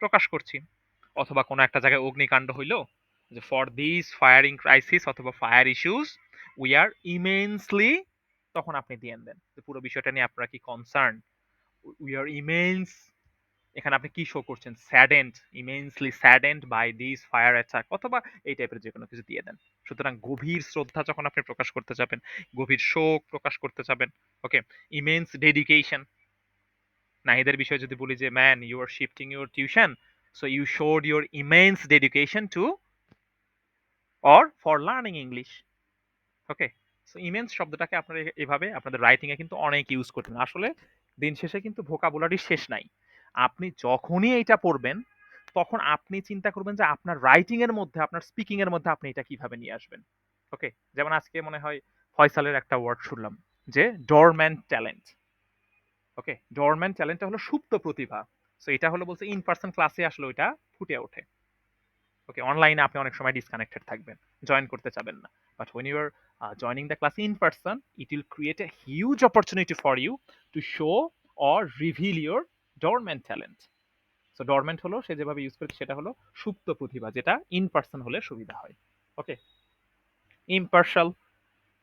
প্রকাশ করছি। অথবা কোনো একটা জায়গায় অগ্নিকাণ্ড হইলো, যে ফর দিস ফায়ারিং ক্রাইসিস অথবা fire issues we are immensely, তখন আপনি দিয়ে দেন যে পুরো বিষয়টা নিয়ে আপনারা কি কনসার্ন, উই আর ইমেন্স, এখানে আপনি কি শো করছেন, saddened, immensely saddened by this fire attack, অথবা এই টাইপের যে কোনো কিছু দিয়ে দেন। সুতরাং গভীর শ্রদ্ধা যখন আপনি প্রকাশ করতে যাবেন, গভীর শোক প্রকাশ করতে যাবেন। ওকে, ইমেন্স ডেডিকেশন, নাহিদের বিষয়ে যদি বলি যে man you are shifting your tuition, so you showed your immense dedication to or for learning English. Okay, so immense শব্দটাকে আপনারা এভাবে আপনাদের রাইটিং এ কিন্তু অনেক ইউজ করতেন। আসলে দিন শেষে কিন্তু ভোকাবুলারি শেষ নাই। আপনি যখনই এটা পড়বেন তখন আপনি চিন্তা করবেন যে আপনার রাইটিং এর মধ্যে, আপনার স্পিকিং এর মধ্যে আপনি এটা কিভাবে নিয়ে আসবেন। ওকে, যেমন আজকে মনে হয় ফয়সালের একটা ওয়ার্ড শুনলাম যে ডরম্যান্ট ট্যালেন্ট। ওকে, ডরম্যান্ট ট্যালেন্টটা হলো সুপ্ত প্রতিভা। সো এটা হলো বলছে ইন পার্সন ক্লাসে আসলে ওইটা ফুটে ওঠে। ওকে, অনলাইনে আপনি অনেক সময় ডিসকানেক্টেড থাকবেন, জয়েন করতে চাবেন না, but when you are joining the class in person it will create a huge opportunity for you to show or reveal your dormant talent. So dormant হলো সে যেভাবে ইউজ করেছে সেটা হলো সুপ্ত প্রতিভা, যেটা ইন পার্সন হলে সুবিধা হয়। ওকে, ইম্পার্শাল,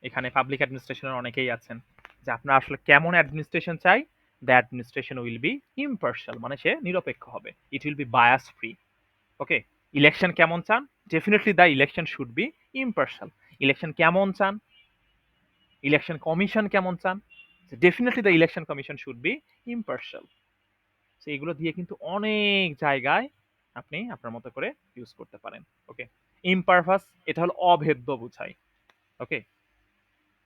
এখানে পাবলিক অ্যাডমিনিস্ট্রেশনের অনেকেই আছেন, যে আপনার আসলে কেমন অ্যাডমিনিস্ট্রেশন চাই, the administration will be impartial, মানে সে নিরপেক্ষ হবে, it will be bias free. Okay, election কেমন চান? Definitely the election should be impartial. Election কেমন চান? ইলেকশন কমিশন কেমন চান? Definitely the election commission should be impartial. So এগুলো দিয়ে কিন্তু অনেক জায়গায় আপনি আপনার মতো করে ইউজ করতে পারেন। ওকে, ইমপারপাস এটা হলো অভেদ্য বোঝায়। ওকে,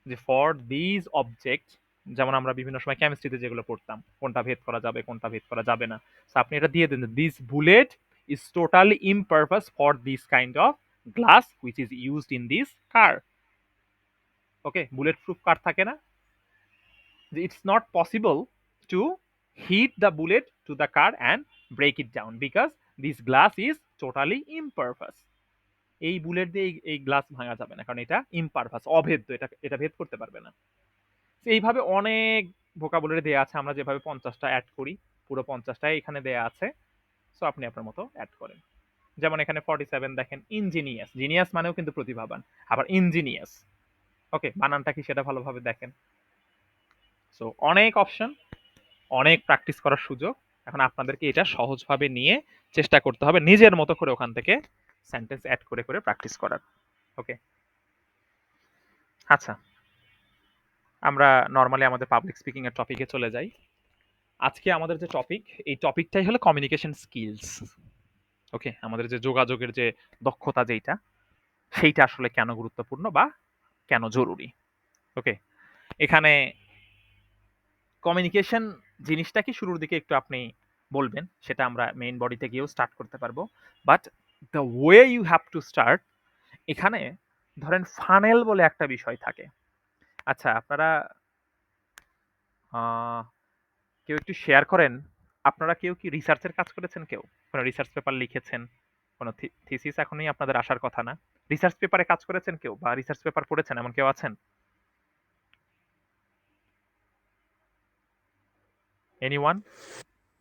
যে ফর দিস অবজেক্ট, যেমন আমরা বিভিন্ন সময় কেমিস্ট্রিতে যেগুলো পড়তাম, কোনটা ভেদ করা যাবে কোনটা ভেদ করা যাবে না। সো আপনি এটা দিয়ে দেন, this bullet is totally impervious for this kind of glass which is used in this car. Okay, bulletproof car থাকে না, যে it's not possible to hit the bullet to the car and break it down because this glass is totally impervious. এই বুলেট দিয়ে এই গ্লাস ভাঙা যাবে না, কারণ এটা ইমপারভাস, অভেদ্য, এটা এটা ভেদ করতে পারবে না। তো এইভাবে অনেক ভোকাবুলারি দেয়া আছে, আমরা যেভাবে 50টা অ্যাড করি পুরো 50টাই এখানে দেয়া আছে। সো আপনি আপনার মতো অ্যাড করেন। যেমন এখানে 47 দেখেন, ইঞ্জিনিয়াস, জিনিয়াস মানেও কিন্তু প্রতিভাবান, আবার ইঞ্জিনিয়াস। ওকে, বানানটা কি সেটা ভালোভাবে দেখেন। সো অনেক অপশন, অনেক প্র্যাকটিস করার সুযোগ। এখন আপনাদেরকে এটা সহজভাবে নিয়ে চেষ্টা করতে হবে নিজের মতো করে ওখান থেকে সেন্টেন্স অ্যাড করে করে প্র্যাকটিস করার। ওকে, আচ্ছা, আমরা নর্মালি আমাদের পাবলিক স্পিকিং এর টপিকে চলে যাই। আজকে আমাদের যে টপিক, এই টপিকটাই হলো কমিউনিকেশন স্কিলস। ওকে, আমাদের যে যোগাযোগের যে দক্ষতা যেটা, সেইটা আসলে কেন গুরুত্বপূর্ণ বা কেন জরুরি। ওকে, এখানে কমিউনিকেশন জিনিসটা কি শুরুর দিকে একটু আপনি বলবেন, সেটা আমরা মেইন বডিতে গিয়েও স্টার্ট করতে পারবো। But the way you have to start, এখানে ধরেন ফানেল বলে একটা বিষয় থাকে। আচ্ছা, আপনারা কেউ একটু শেয়ার করেন, আপনারা কেউ কি রিসার্চের কাজ করেছেন? কেউ কোনো রিসার্চ পেপার লিখেছেন? কোনো থিসিস এখনই আপনাদের আসার কথা না, রিসার্চ পেপারে কাজ করেছেন কেউ, বা রিসার্চ পেপার পড়েছেন এমন কেউ আছেন? এনিওয়ান?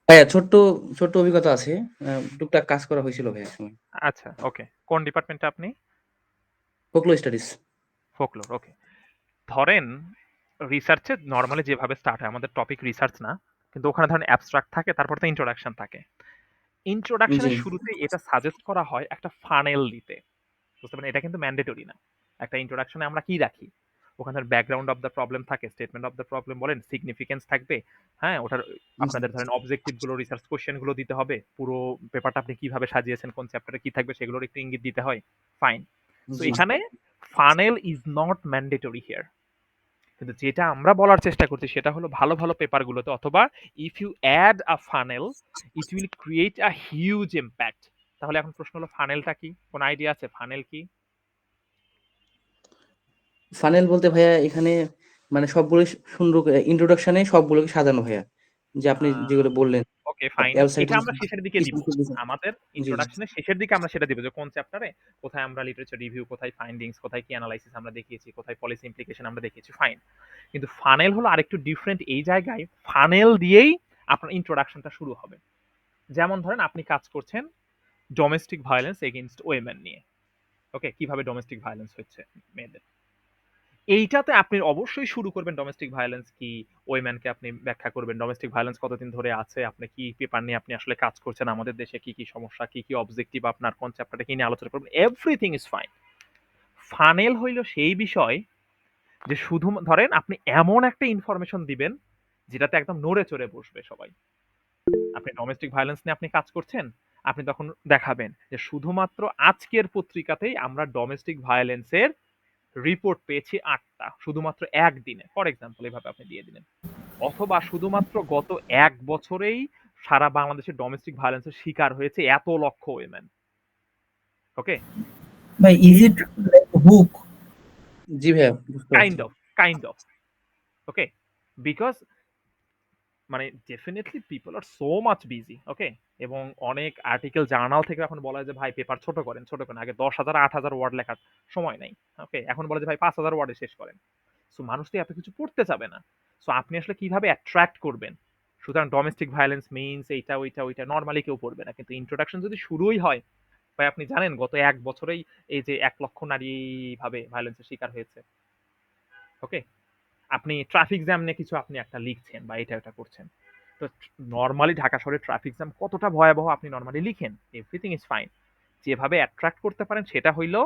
ভাইয়া ছোট্ট ছোট্ট অভিজ্ঞতা আছে, টুকটাক কাজ করা হয়েছিল ভাইয়া সময়। আচ্ছা, ওকে, কোন ডিপার্টমেন্টে আপনি? ফোকলো স্টাডিজ। ফোকলোর। ওকে, ধরেন রিসার্চে নর্মালি যেভাবে স্টার্ট হয়, আমাদের টপিক রিসার্চ না, কিন্তু ওখানে ধরেন অ্যাবস্ট্রাক্ট থাকে, তারপর তো ইন্ট্রোডাকশন থাকে। জি। ইন্ট্রোডাকশনের শুরুতে এটা সাজেস্ট করা হয় একটা ফানেল দিতে। বুঝতে পারেন, এটা কিন্তু ম্যান্ডেটরি না। একটা ইন্ট্রোডাকশনে আমরা কি রাখি, ওখানে ব্যাকগ্রাউন্ড অফ দ্য প্রবলেম থাকে, স্টেটমেন্ট অফ দ্য প্রবলেম বলেন, সিগনিফিকেন্স থাকবে, হ্যাঁ, ওটার আপনাদের ধরেন অবজেক্টিভ গুলো, রিসার্চ কোশ্চেন গুলো দিতে হবে, পুরো পেপারটা আপনি কিভাবে সাজিয়েছেন, কোন চ্যাপ্টারে কি থাকবে সেগুলোর একটু ইঙ্গিত দিতে হয়। ফাইন। সো জি। এখানে funnel is not mandatory here. কিন্তু যেটা আমরা বলার চেষ্টা করছি সেটা হলো ভালো ভালো পেপারগুলোতে, অথবা if you add a funnel it will create a huge impact. তাহলে এখন প্রশ্ন হলো, ফানেলটা কি? কোন আইডিয়া আছে ফানেল কি? ফানেল বলতে ভাইয়া এখানে মানে সবগুলো সুন্দর ইন্ট্রোডাকশনে সবগুলোকে সাজানো ভাইয়া, যে আপনি যেগুলো বললেন। ওকে, ফাইন। এটা অ্যালসাইটিস। আমরা শেষের দিকে দিব। আমাদের জি জি। ইন্ট্রোডাকশনের শেষের দিকে আমরা সেটা দিব, যে কোন চ্যাপ্টারে কোথায় আমরা লিটারেচার রিভিউ, কোথায় ফাইন্ডিংস, কোথায় কি অ্যানালাইসিস আমরা দেখিয়েছি, কোথায় পলিসি ইমপ্লিকেশন আমরা দেখিয়েছি। ফাইন। কিন্তু ফানেল হলো আরেকটু ডিফারেন্ট এই জায়গায়, ফানেল দিয়েই আপনার ইন্ট্রোডাকশনটা শুরু হবে। যেমন ধরেন আপনি কাজ করছেন ডোমেস্টিক ভায়োলেন্স এগেইনস্ট ওয়েমেন নিয়ে। ওকে, কিভাবে ডোমেস্টিক ভায়োলেন্স হচ্ছে মেয়েদের, এইটাতে আপনি অবশ্যই শুরু করবেন ডোমেস্টিক ভায়োলেন্স কি, ওয়েম্যানকে আপনি ব্যাখ্যা করবেন ডোমেস্টিক ভায়োলেন্স কতদিন ধরে আছে, আপনি কি পেপার নিয়ে আপনি আসলে কাজ করছেন, আমাদের দেশে কি কি সমস্যা, কি কি অবজেক্টিভ আপনার, কোন চ্যাপ্টারে কি নিয়ে আলোচনা করবেন, এভরিথিং ইজ ফাইন। ফানেল হইল সেই বিষয় যে শুধু ধরেন আপনি এমন একটা ইনফরমেশন দিবেন যেটাতে একদম নড়ে চড়ে বসবে সবাই। আপনি ডোমেস্টিক ভায়োলেন্স নিয়ে আপনি কাজ করছেন, আপনি তখন দেখাবেন যে শুধুমাত্র আজকের পত্রিকাতেই আমরা ডোমেস্টিক ভায়োলেন্সের রিপোর্ট পেয়েছি 8টা, শুধুমাত্র একদিনে। ফর এক্সাম্পল এভাবে আপনি দিয়ে দিলেন। অথবা শুধুমাত্র গত 1 বছরেই সারা বাংলাদেশে ডোমেস্টিক ভায়োলেন্সের শিকার হয়েছে এত লক্ষ ওয়েমেন। ওকে, ভাই ইজ ইট লাইক হুক? জি ভাইয়া বুঝতে পারছি। Kind of. ওকে, বিকজ মানে ডেফিনেটলি পিপল আর সো মাচ বিজি। ওকে, এবং অনেক আর্টিকেল জার্নাল থেকে এখন বলা হয় যে ভাই পেপার ছোট করেন ছোট করেন, আগে 10,000 8,000 ওয়ার্ড লেখার সময় নেই। ওকে, এখন বলে যে ভাই 5,000 ওয়ার্ডে শেষ করেন। সো মানুষ তো এত কিছু পড়তে যাবে না। সো আপনি আসলে কিভাবে অ্যাট্রাক্ট করবেন? সুতরাং ডোমেস্টিক ভায়োলেন্স মিনস এইটা ওইটা ওইটা নর্মালি কেউ পড়বে না, কিন্তু ইন্ট্রোডাকশন যদি শুরুই হয়, ভাই আপনি জানেন গত 1 বছরেই এই যে 1 লক্ষ নারী ভাবে ভায়োলেন্সের শিকার হয়েছে। ওকে, আপনি ট্রাফিক জ্যাম নিয়ে কিছু আপনি একটা লিখছেন বা এটা ওটা করছেন, তো নর্মালি ঢাকা শহরে ট্রাফিক জ্যাম কতটা ভয়াবহ আপনি নর্মালি লিখেন, এভরিথিং ইজ ফাইন। যেভাবে অ্যাট্রাক্ট করতে পারেন সেটা হইল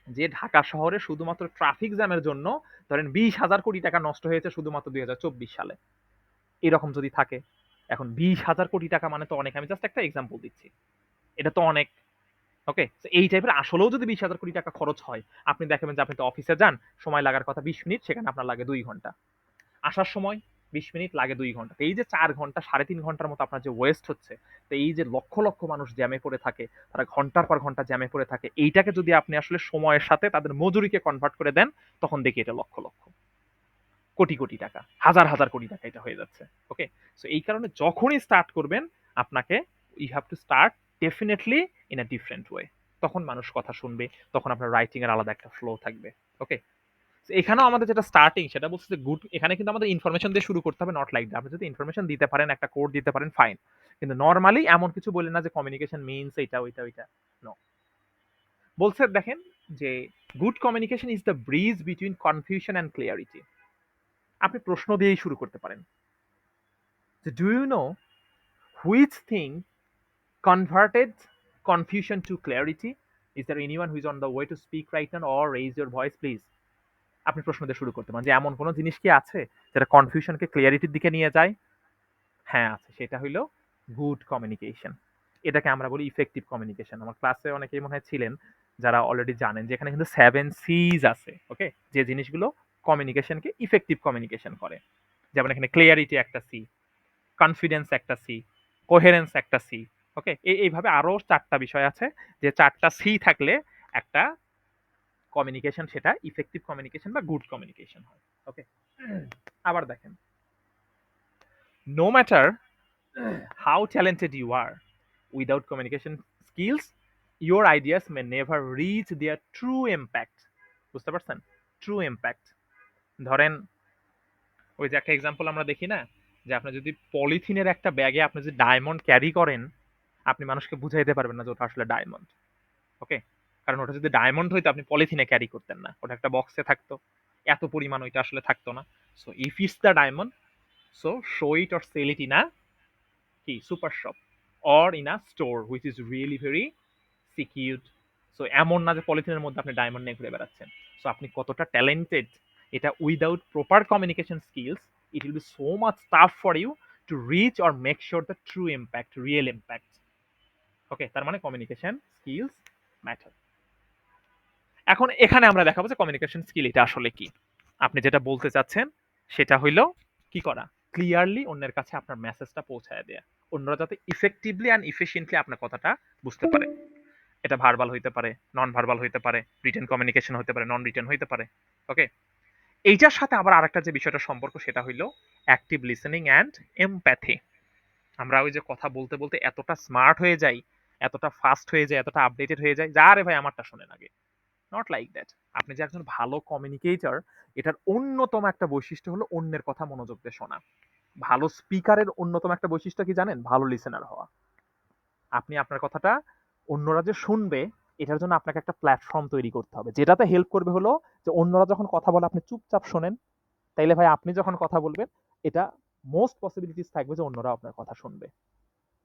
যে ঢাকা শহরে শুধুমাত্র ট্রাফিক জ্যামের জন্য ধরেন 20,000 কোটি টাকা নষ্ট হয়েছে শুধুমাত্র 2024 সালে, এরকম যদি থাকে। এখন 20,000 কোটি টাকা মানে তো অনেক, আমি জাস্ট একটা এক্সাম্পল দিচ্ছি, এটা তো অনেক। ওকে, এই টাইপের আসলেও যদি 20,000 কোটি টাকা খরচ হয়, আপনি দেখবেন যে আপনি তো অফিসে যান, সময় লাগার কথা 20 মিনিট, সেখানে আপনার লাগে 2 ঘন্টা। আসার সময় 20 মিনিট, লাগে 2 ঘন্টা। তো এই যে 4 ঘন্টা 3.5 ঘন্টার মতো আপনার যে ওয়েস্ট হচ্ছে, তো এই যে লক্ষ লক্ষ মানুষ জ্যামে পড়ে থাকে, তারা ঘন্টার পর ঘন্টা জ্যামে পড়ে থাকে, এইটাকে যদি আপনি আসলে সময়ের সাথে তাদের মজুরিকে কনভার্ট করে দেন, তখন দেখি এটা লক্ষ লক্ষ কোটি কোটি টাকা, হাজার হাজার কোটি টাকা এটা হয়ে যাচ্ছে। ওকে, সো এই কারণে যখনই স্টার্ট করবেন আপনাকে you have to start definitely in a different way. তখন মানুষ কথা শুনবে, তখন আপনার রাইটিং এর আলাদা একটা ফ্লো থাকবে। ওকে, এখানেও আমাদের যেটা স্টার্টিং সেটা বলছে যে গুড, এখানে কিন্তু আমাদের ইনফরমেশন দিয়ে শুরু করতে হবে, নট লাইক দ্যাট। আপনি যদি ইনফরমেশন দিতে পারেন, একটা কোড দিতে পারেন, ফাইন, কিন্তু নর্মালি এমন কিছু বলেন না যে কমিউনিকেশন মিনস এটা ওইটা ওইটা, নো। বলছে দেখেন যে good communication is the bridge between confusion and clarity. আপনি প্রশ্ন দিয়েই শুরু করতে পারেন যে do you know which thing converted confusion to clarity? Is there anyone who is on the way to speak right now, or raise your voice please. আপনি প্রশ্ন দিয়ে শুরু করতে পারেন যে এমন কোনো জিনিস কি আছে যেটা কনফিউশনকে ক্লিয়ারিটির দিকে নিয়ে যায়? হ্যাঁ আছে, সেটা হইলো গুড কমিউনিকেশন। এটাকে আমরা বলি ইফেক্টিভ কমিউনিকেশন। আমার ক্লাসে অনেকেই মনে হয় ছিলেন যারা অলরেডি জানেন যে এখানে কিন্তু 7 সিজ আছে। ওকে, যে জিনিসগুলো কমিউনিকেশনকে ইফেক্টিভ কমিউনিকেশন করে। যেমন এখানে ক্লিয়ারিটি একটা সি, কনফিডেন্স একটা সি, কোহেরেন্স একটা সি। ওকে, এইভাবে আরো 4টা বিষয় আছে, যে 4টা সি থাকলে একটা কমিউনিকেশন সেটা ইফেক্টিভ কমিউনিকেশন বা গুড কমিউনিকেশন হয়। ওকে, আবার দেখেন, no matter how talented you are, without communication skills, your ideas may never reach their true impact. বুঝতে পারছেন? True impact. ধরেন ওই যে একটা এক্সাম্পল আমরা দেখি না, যে আপনি যদি পলিথিনের একটা ব্যাগে আপনি যদি ডায়মন্ড ক্যারি করেন, আপনি মানুষকে বুঝাইতে পারবেন না যে ওটা আসলে ডায়মন্ড। ওকে, কারণ ওটা যদি ডায়মন্ড হইতো আপনি পলিথিনে ক্যারি করতেন না, ওটা একটা বক্সে থাকতো, এত পরিমাণ ওইটা আসলে থাকতো না। So if it's the diamond, so show it or sell it in a কি super shop or in a store which is really very secured. So এমন না যে পলিথিনের মধ্যে আপনি ডায়মন্ড নিয়ে ঘুরে বেড়াচ্ছেন। সো আপনি কতটা ট্যালেন্টেড, এটা without proper communication skills it will be so much tough for you to reach or make sure the true impact, real impact. Okay, তার মানে কমিউনিকেশন স্কিলস ম্যাটার। এখন এখানে আমরা দেখাবো যে কমিউনিকেশন স্কিল এটা আসলে কি। আপনি যেটা বলতে চাচ্ছেন সেটা হইলো কি করা, ক্লিয়ারলি অন্যের কাছে আপনার মেসেজটা পৌঁছায় দেয়া, অন্যরা যাতে ইফেক্টিভলি অ্যান্ড ইফিশিয়েন্টলি আপনার কথাটা বুঝতে পারে। এটা ভার্বাল হইতে পারে, নন ভার্বাল হইতে পারে, রিটেন কমিউনিকেশন হতে পারে, নন রিটেন হইতে পারে। ওকে, এইটার সাথে আবার আরেকটা যে বিষয়টা সম্পর্ক সেটা হইলো অ্যাক্টিভ লিসেনিং অ্যান্ড এমপ্যাথি। আমরা ওই যে কথা বলতে বলতে এতটা স্মার্ট হয়ে যাই, এতটা ফাস্ট হয়ে যায়, এতটা আপডেটেড হয়ে যায়, যা রে ভাই আমারটা শোনেন আগে, নট লাইক দ্যাট। আপনি যে একজন ভালো কমিউনিকেটর, এটার অন্যতম একটা বৈশিষ্ট্য হলো অন্যের কথা মনোযোগ দিয়ে শোনা। ভালো স্পিকারের অন্যতম একটা বৈশিষ্ট্য কি জানেন? ভালো লিসেনার হওয়া। আপনি আপনার কথাটা অন্যরা যে শুনবে, এটার জন্য আপনাকে একটা প্ল্যাটফর্ম তৈরি করতে হবে, যেটাতে হেল্প করবে হলো যে অন্যরা যখন কথা বলে আপনি চুপচাপ শোনেন, তাইলে ভাই আপনি যখন কথা বলবেন এটা মোস্ট পসিবিলিটিস থাকবে যে অন্যরা আপনার কথা শুনবে।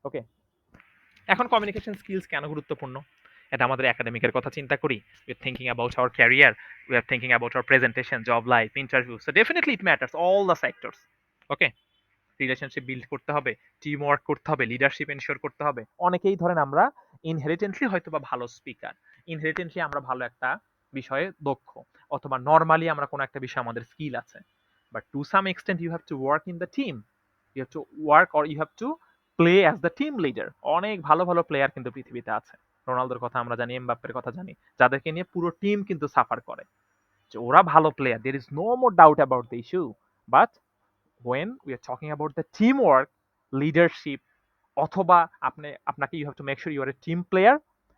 ওকে, এখন কমিউনিকেশন স্কিলস কেন গুরুত্বপূর্ণ? এটা আমাদের একাডেমিকের কথা চিন্তা করি, we are thinking about our career, we are thinking about our presentation, job life, interview. So definitely it matters all the sectors. Okay, relationship build করতে হবে, টিম ওয়ার্ক করতে হবে, লিডারশিপ এনশিওর করতে হবে। অনেকেই ধরেন আমরা ইনহেরিটেন্টলি হয়তো বা ভালো স্পিকার, ইনহেরিটেন্টলি আমরা ভালো একটা বিষয়ে দক্ষ, অথবা নর্মালি আমরা কোনো একটা বিষয়ে আমাদের স্কিল আছে, but to some extent you have to work in the team, you have to work or you have to play as the team leader. অনেক ভালো ভালো প্লেয়ার কিন্তু পৃথিবীতে আছে, রোনালদোর কথা আমরা জানি, এমবাপ্পের কথা জানি, যাদেরকে নিয়ে পুরো টিম কিন্তু সাফার করে, যে ওরা ভালো player, there is no more doubt about the issue. But when we are talking about the teamwork, leadership, অথবা আপনাকে you have to make sure you are a team player,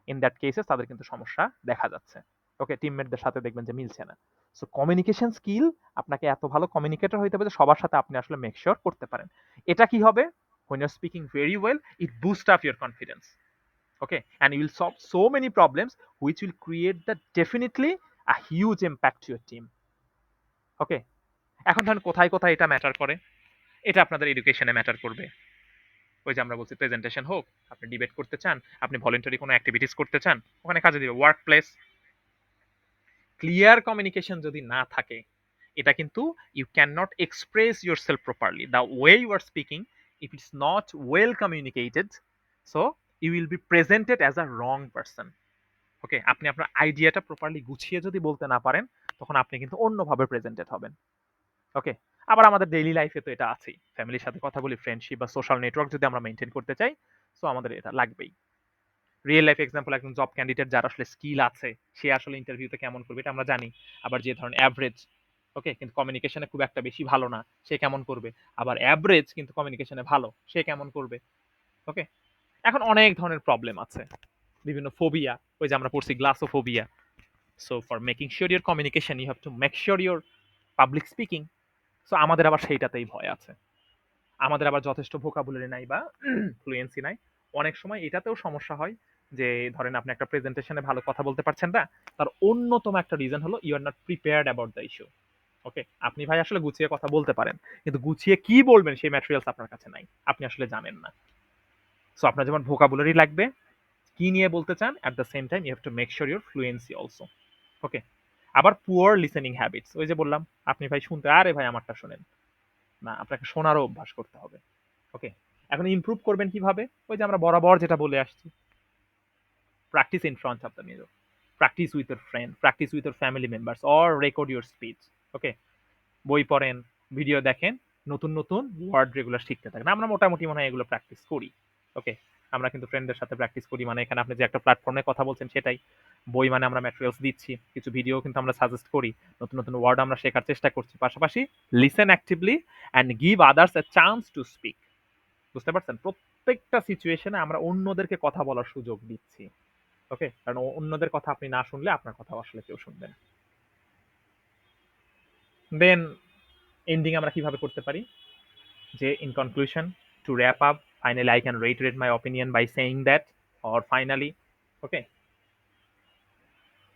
in that cases তাদের কিন্তু সমস্যা দেখা যাচ্ছে। ওকে, টিমমেটদের সাথে দেখবেন যে মিলছে না। সো কমিউনিকেশন স্কিল, আপনাকে এত ভালো কমিউনিকেটর হইতে হবে যে সবার সাথে আপনি আসলে মেক শিওর করতে পারেন। এটা কি হবে? when you're speaking very well, it boosts up your confidence. Okay, and you will solve so many problems which will create the definitely a huge impact to your team. Okay, এখন ধরেন কোথায় কোথায় এটা ম্যাটার করে, এটা আপনাদের এডুকেশনে ম্যাটার করবে। ওই যে আমরা বলছি প্রেজেন্টেশন হোক, আপনি ডিবেট করতে চান, আপনি ভলেন্টারি কোনো অ্যাক্টিভিটিস করতে চান, ওখানে কাজে দিবে। ওয়ার্ক প্লেস, ক্লিয়ার কমিউনিকেশন যদি না থাকে, এটা কিন্তু you can not express yourself properly. The way you are speaking, if it's not well communicated, so you will be presented as a wrong person. Okay, আপনি আপনার আইডিয়াটা প্রপারলি গুছিয়ে যদি বলতে না পারেন, তখন আপনি কিন্তু অন্যভাবে প্রেজেন্টেড হবেন। ওকে, আবার আমাদের ডেইলি লাইফে তো এটা আছেই। ফ্যামিলির সাথে কথা বলি, ফ্রেন্ডশিপ বা সোশ্যাল নেটওয়ার্ক যদি আমরা মেনটেন করতে চাই, সো আমাদের এটা লাগবেই। রিয়েল লাইফ এক্সাম্পল, একজন জব ক্যান্ডিডেট যার আসলে স্কিল আছে, সে আসলে ইন্টারভিউতে কেমন করবে এটা আমরা জানি। আবার যে ধরেন অ্যাভারেজ, ওকে, কিন্তু কমিউনিকেশনে খুব একটা বেশি ভালো না, সে কেমন করবে। আবার অ্যাভারেজ কিন্তু কমিউনিকেশনে ভালো, সে কেমন করবে। ওকে, এখন অনেক ধরনের প্রবলেম আছে, বিভিন্ন ফোবিয়া, ওই যে আমরা পড়ছি glossophobia. So for making sure your communication, you have to make sure your public speaking. So আমাদের আবার সেইটাতেই ভয় আছে, আমাদের আবার যথেষ্ট ভোকাবুলারি নাই বা ফ্লুয়েন্সি নাই। অনেক সময় এটাতেও সমস্যা হয় যে ধরেন আপনি একটা প্রেজেন্টেশনে ভালো কথা বলতে পারছেন না, তার অন্যতম একটা রিজন হলো you are not prepared about the issue. Okay, আপনি ভাই আসলে গুছিয়ে কথা বলতে পারেন, কিন্তু গুছিয়ে কি বলবেন সেই ম্যাটেরিয়ালস আপনার কাছে নাই, আপনি আসলে জানেন না। সো আপনার যেমন ভোকাবুলারি লাগবে, কি নিয়ে বলতে চান, at the same time you have to make sure your fluency also. Okay, আবার পুয়ার লিসেনিং হ্যাবিটস, ওই যে বললাম আপনি ভাই শুনতে, আরে ভাই আমারটা শোনেন না, আপনাকে শোনারও অভ্যাস করতে হবে। ওকে, এখন ইমপ্রুভ করবেন কিভাবে? ওই যে আমরা বরাবর যেটা বলে আসছি, practice in front of the mirror, practice with your friend, practice with your family members, or record your speech. Okay, বই পড়েন, ভিডিও দেখেন, নতুন নতুন ওয়ার্ড রেগুলার শিখতে থাকেন। আমরা মোটামুটি মনে হয় এগুলো প্র্যাকটিস করি। ওকে, আমরা কিন্তু ফ্রেন্ডদের সাথে প্র্যাকটিস করি, মানে এখানে আপনি যে একটা প্ল্যাটফর্মে কথা বলছেন সেটাই। বই মানে আমরা ম্যাটেরিয়ালস দিচ্ছি, কিছু ভিডিও কিন্তু আমরা সাজেস্ট করি, নতুন নতুন ওয়ার্ড আমরা শেখার চেষ্টা করছি। পাশাপাশি listen actively and give others A chance to speak. বুঝতে পারছেন? প্রত্যেকটা সিচুয়েশনে আমরা অন্যদেরকে কথা বলার সুযোগ দিচ্ছি। ওকে, কারণ অন্যদের কথা আপনি না শুনলে আপনার কথা আসলে কেউ শুনবে না। দেন এন্ডিং আমরা কিভাবে করতে পারি, যে in conclusion, to wrap up, finally I can reiterate my opinion by saying that, or finally, okay,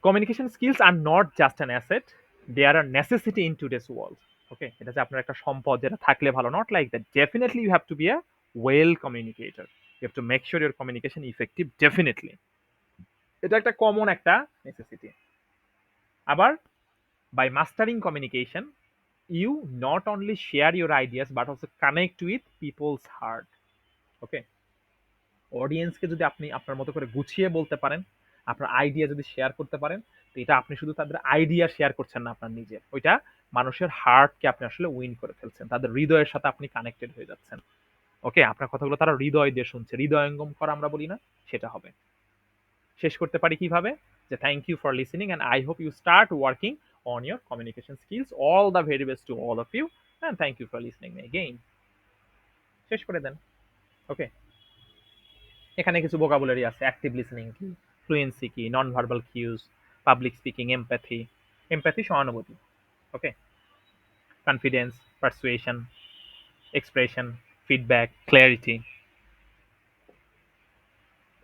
communication skills are not just an asset, they are a necessity in today's world. Okay, এটা যে আপনার একটা সম্পদ যেটা থাকলে ভালো, not like that. Definitely you have to be a well communicator, you have to make sure your communication effective, definitely এটা একটা কমন একটা নেসেসিটি। আবার by mastering communication, you not only share your ideas but also connect with people's heart. ওকে, অডিয়েন্সকে যদি আপনি আপনার মতো করে গুছিয়ে বলতে পারেন, আপনার আইডিয়া যদি শেয়ার করতে পারেন, তো এটা আপনি শুধু তাদের আইডিয়া শেয়ার করছেন না আপনার নিজের, ওইটা মানুষের হার্টকে আপনি আসলে উইন করে ফেলছেন, তাদের হৃদয়ের সাথে আপনি কানেক্টেড হয়ে যাচ্ছেন। ওকে, আপনার কথাগুলো তারা হৃদয় দিয়ে শুনছে, হৃদয়ঙ্গম করা আমরা বলি না, সেটা হবে। শেষ করতে পারি কিভাবে, যে thank you for listening and I hope you start working on your communication skills. All the very best to all of you and thank you for listening me again. শেষ করে দেন। ওকে, এখানে কিছু ভোকাবুলারি আছে, অ্যাক্টিভ লিসেনিং কি, ফ্লুয়েন্সি কি, non verbal cues, public speaking, empathy, empathy সহানুভূতি, okay, confidence, persuasion, expression, feedback, clarity.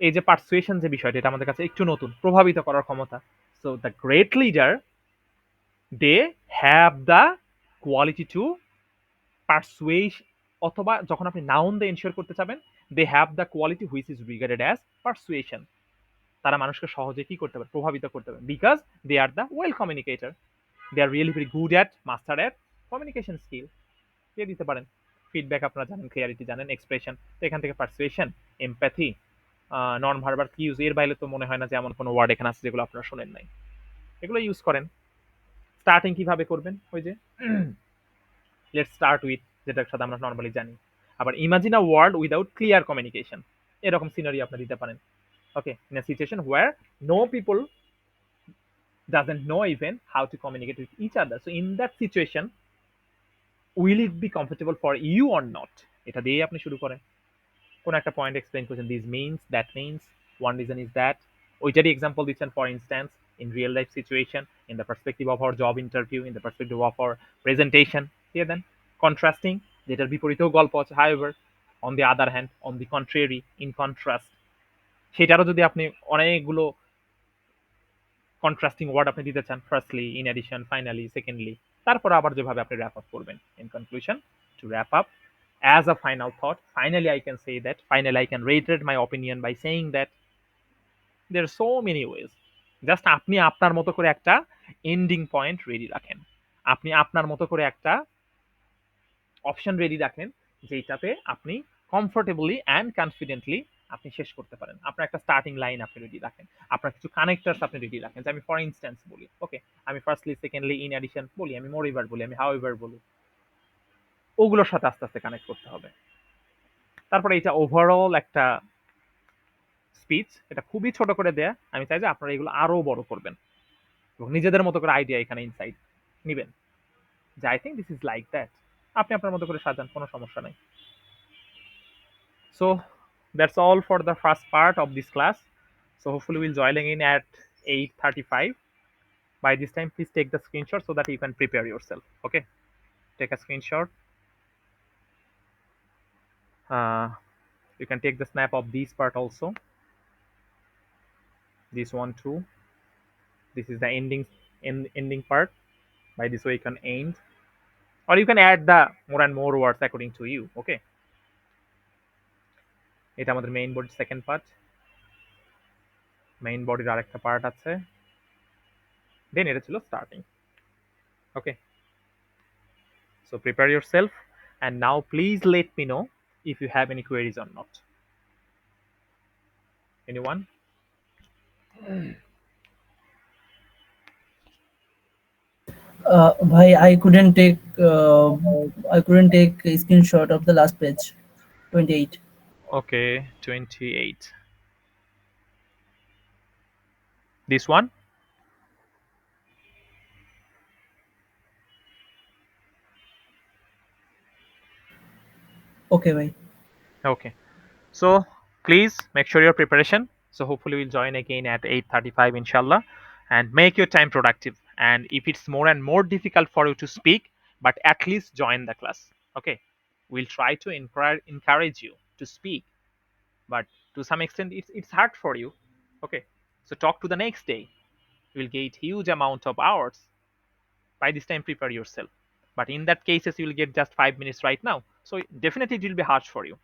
এই যে পারসুয়েশন যে বিষয়টা, এটা আমাদের কাছে একটু নতুন, প্রভাবিত করার ক্ষমতা। So the great leader, they have the quality to persuasion, অথবা যখন আপনি নাউন দিয়ে এনশিওর করতে চাবেন, they have the quality which is regarded as persuasion. তারা মানুষকে সহজে কি করতে পারে, প্রভাবিত করতে পারে, because they are the well communicator, they are really very good at, master at communication skill. দিয়ে দিতে পারেন। ফিডব্যাক আপনারা জানেন, ক্লিয়ারিটি জানেন, এক্সপ্রেশন, তো এখান থেকে পারসুয়েশন, এমপ্যাথি, নন ভার্বাল কিউজ, এর বাইরে তো মনে হয় না যে এমন কোনো ওয়ার্ড এখানে আছে যেগুলো আপনারা শোনেন নাই, এগুলো ইউজ করেন। স্টার্টিং কিভাবে করবেন, ওই যে লেটস স্টার্ট উইথ, যেটার সাথে আমরা নর্মালি জানি। আবার imagine a world without clear communication, এরকম সিনারি আপনি দিতে পারেন। Okay, in a situation where no people doesn't know even how to communicate with each other. So in that situation, will it be comfortable for you or not? এটা দিয়ে আপনি শুরু করেন, কোন একটা পয়েন্ট এক্সপ্লেইন করছেন, this means, that means, one reason is that, ওইটারই এক্সাম্পল দিচ্ছেন। For instance, in real life situation, in the perspective of our job interview, in the perspective of our presentation, দিয়ে দেন। কন্ট্রাস্টিং, যেটার বিপরীতেও গল্প আছে, however, on the other hand, on the contrary, in contrast, সেটারও যদি আপনি অনেকগুলো কন্ট্রাস্টিং ওয়ার্ড আপনি দিতে চান, firstly, in addition, finally, secondly, তারপর আবার যেভাবে আপনি র্যাপ আপ করবেন। In conclusion, to wrap up, as a final thought, finally I can say that, finally I can reiterate my opinion by saying that there are so many ways. Just আপনি আপনার মতো করে একটা এন্ডিং পয়েন্ট রেডি রাখেন, আপনি আপনার মতো করে একটা অপশন রেডি রাখেন যেটাতে আপনি কমফোর্টেবলি অ্যান্ড কনফিডেন্টলি আপনি শেষ করতে পারেন। আপনার একটা স্টার্টিং লাইন আপনি রেডি রাখেন, আপনার কিছু কানেক্টার্স আপনি রেডি রাখেন। যে আমি ফর ইনস্ট্যান্স বলি, ওকে, আমি ফার্স্টলি সেকেন্ডলি ইন অ্যাডিশন বলি, আমি মোরিভার বলি, আমি হাউএভার বলি, ওগুলোর সাথে আস্তে আস্তে কানেক্ট করতে হবে। তারপরে এটা ওভারঅল একটা স্পিচ, এটা খুবই ছোট করে দেয়া, আমি চাই যে আপনারা এগুলো আরো বড় করবেন এবং নিজেদের মতো করে আইডিয়া এখানে ইনসাইট নিবেন যে I think this is like that. আপনি আপনার মতো করে সাজান, কোনো সমস্যা নাই। So that's all for the first part of this class. So hopefully we'll join in at 8:35. By this time, please take the screenshot so that you can prepare yourself. Okay, take a screenshot. You can take the snap of this part also. This one too. This is the ending part. By this way, you can end, or you can add the more and more words according to you. Okay. এটা আমাদের মেইন বডির সেকেন্ড পার্ট, মেইন বডির আরেকটা পার্ট আছে, দেন এটা ছিল starting. Okay, so prepare yourself, and now please let me know if you have any queries or not. Anyone? Bhai, I couldn't take a screenshot of the last page, 28. Okay, 28. This one? Okay, bhai. Okay. So please make sure your preparation. So hopefully we'll join again at 8:35 inshallah, and make your time productive. And if it's more and more difficult for you to speak, but at least join the class. Okay. We'll try to encourage you to speak, but to some extent it's hard for you. Okay. So talk to the next day. You will get huge amount of hours. By this time prepare yourself, but in that cases you will get just 5 minutes right now, so definitely it will be harsh for you.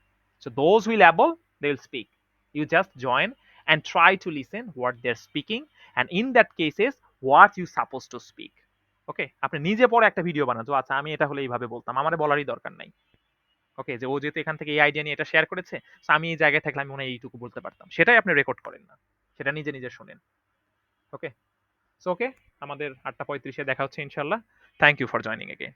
So those will able, they will speak. You just join and try to listen what they're speaking, and in that cases what you supposed to speak. ওকে, আপনি নিজে পরে একটা ভিডিও বানান, তো আচ্ছা আমি এটা হলে এইভাবে বলতাম, আমার বলারই দরকার নাই। ওকে, যে ও যেহেতু এখান থেকে এই আইডিয়া নিয়ে এটা শেয়ার করেছে, তো আমি এই জায়গায় থাকলে আমি মনে হয় এইটুকু বলতে পারতাম, সেটাই আপনি রেকর্ড করেন না, সেটা নিজে নিজে শোনেন। ওকে, সো ওকে, আমাদের 8:35-এ দেখা হচ্ছে ইনশাল্লাহ। Thank you for joining again.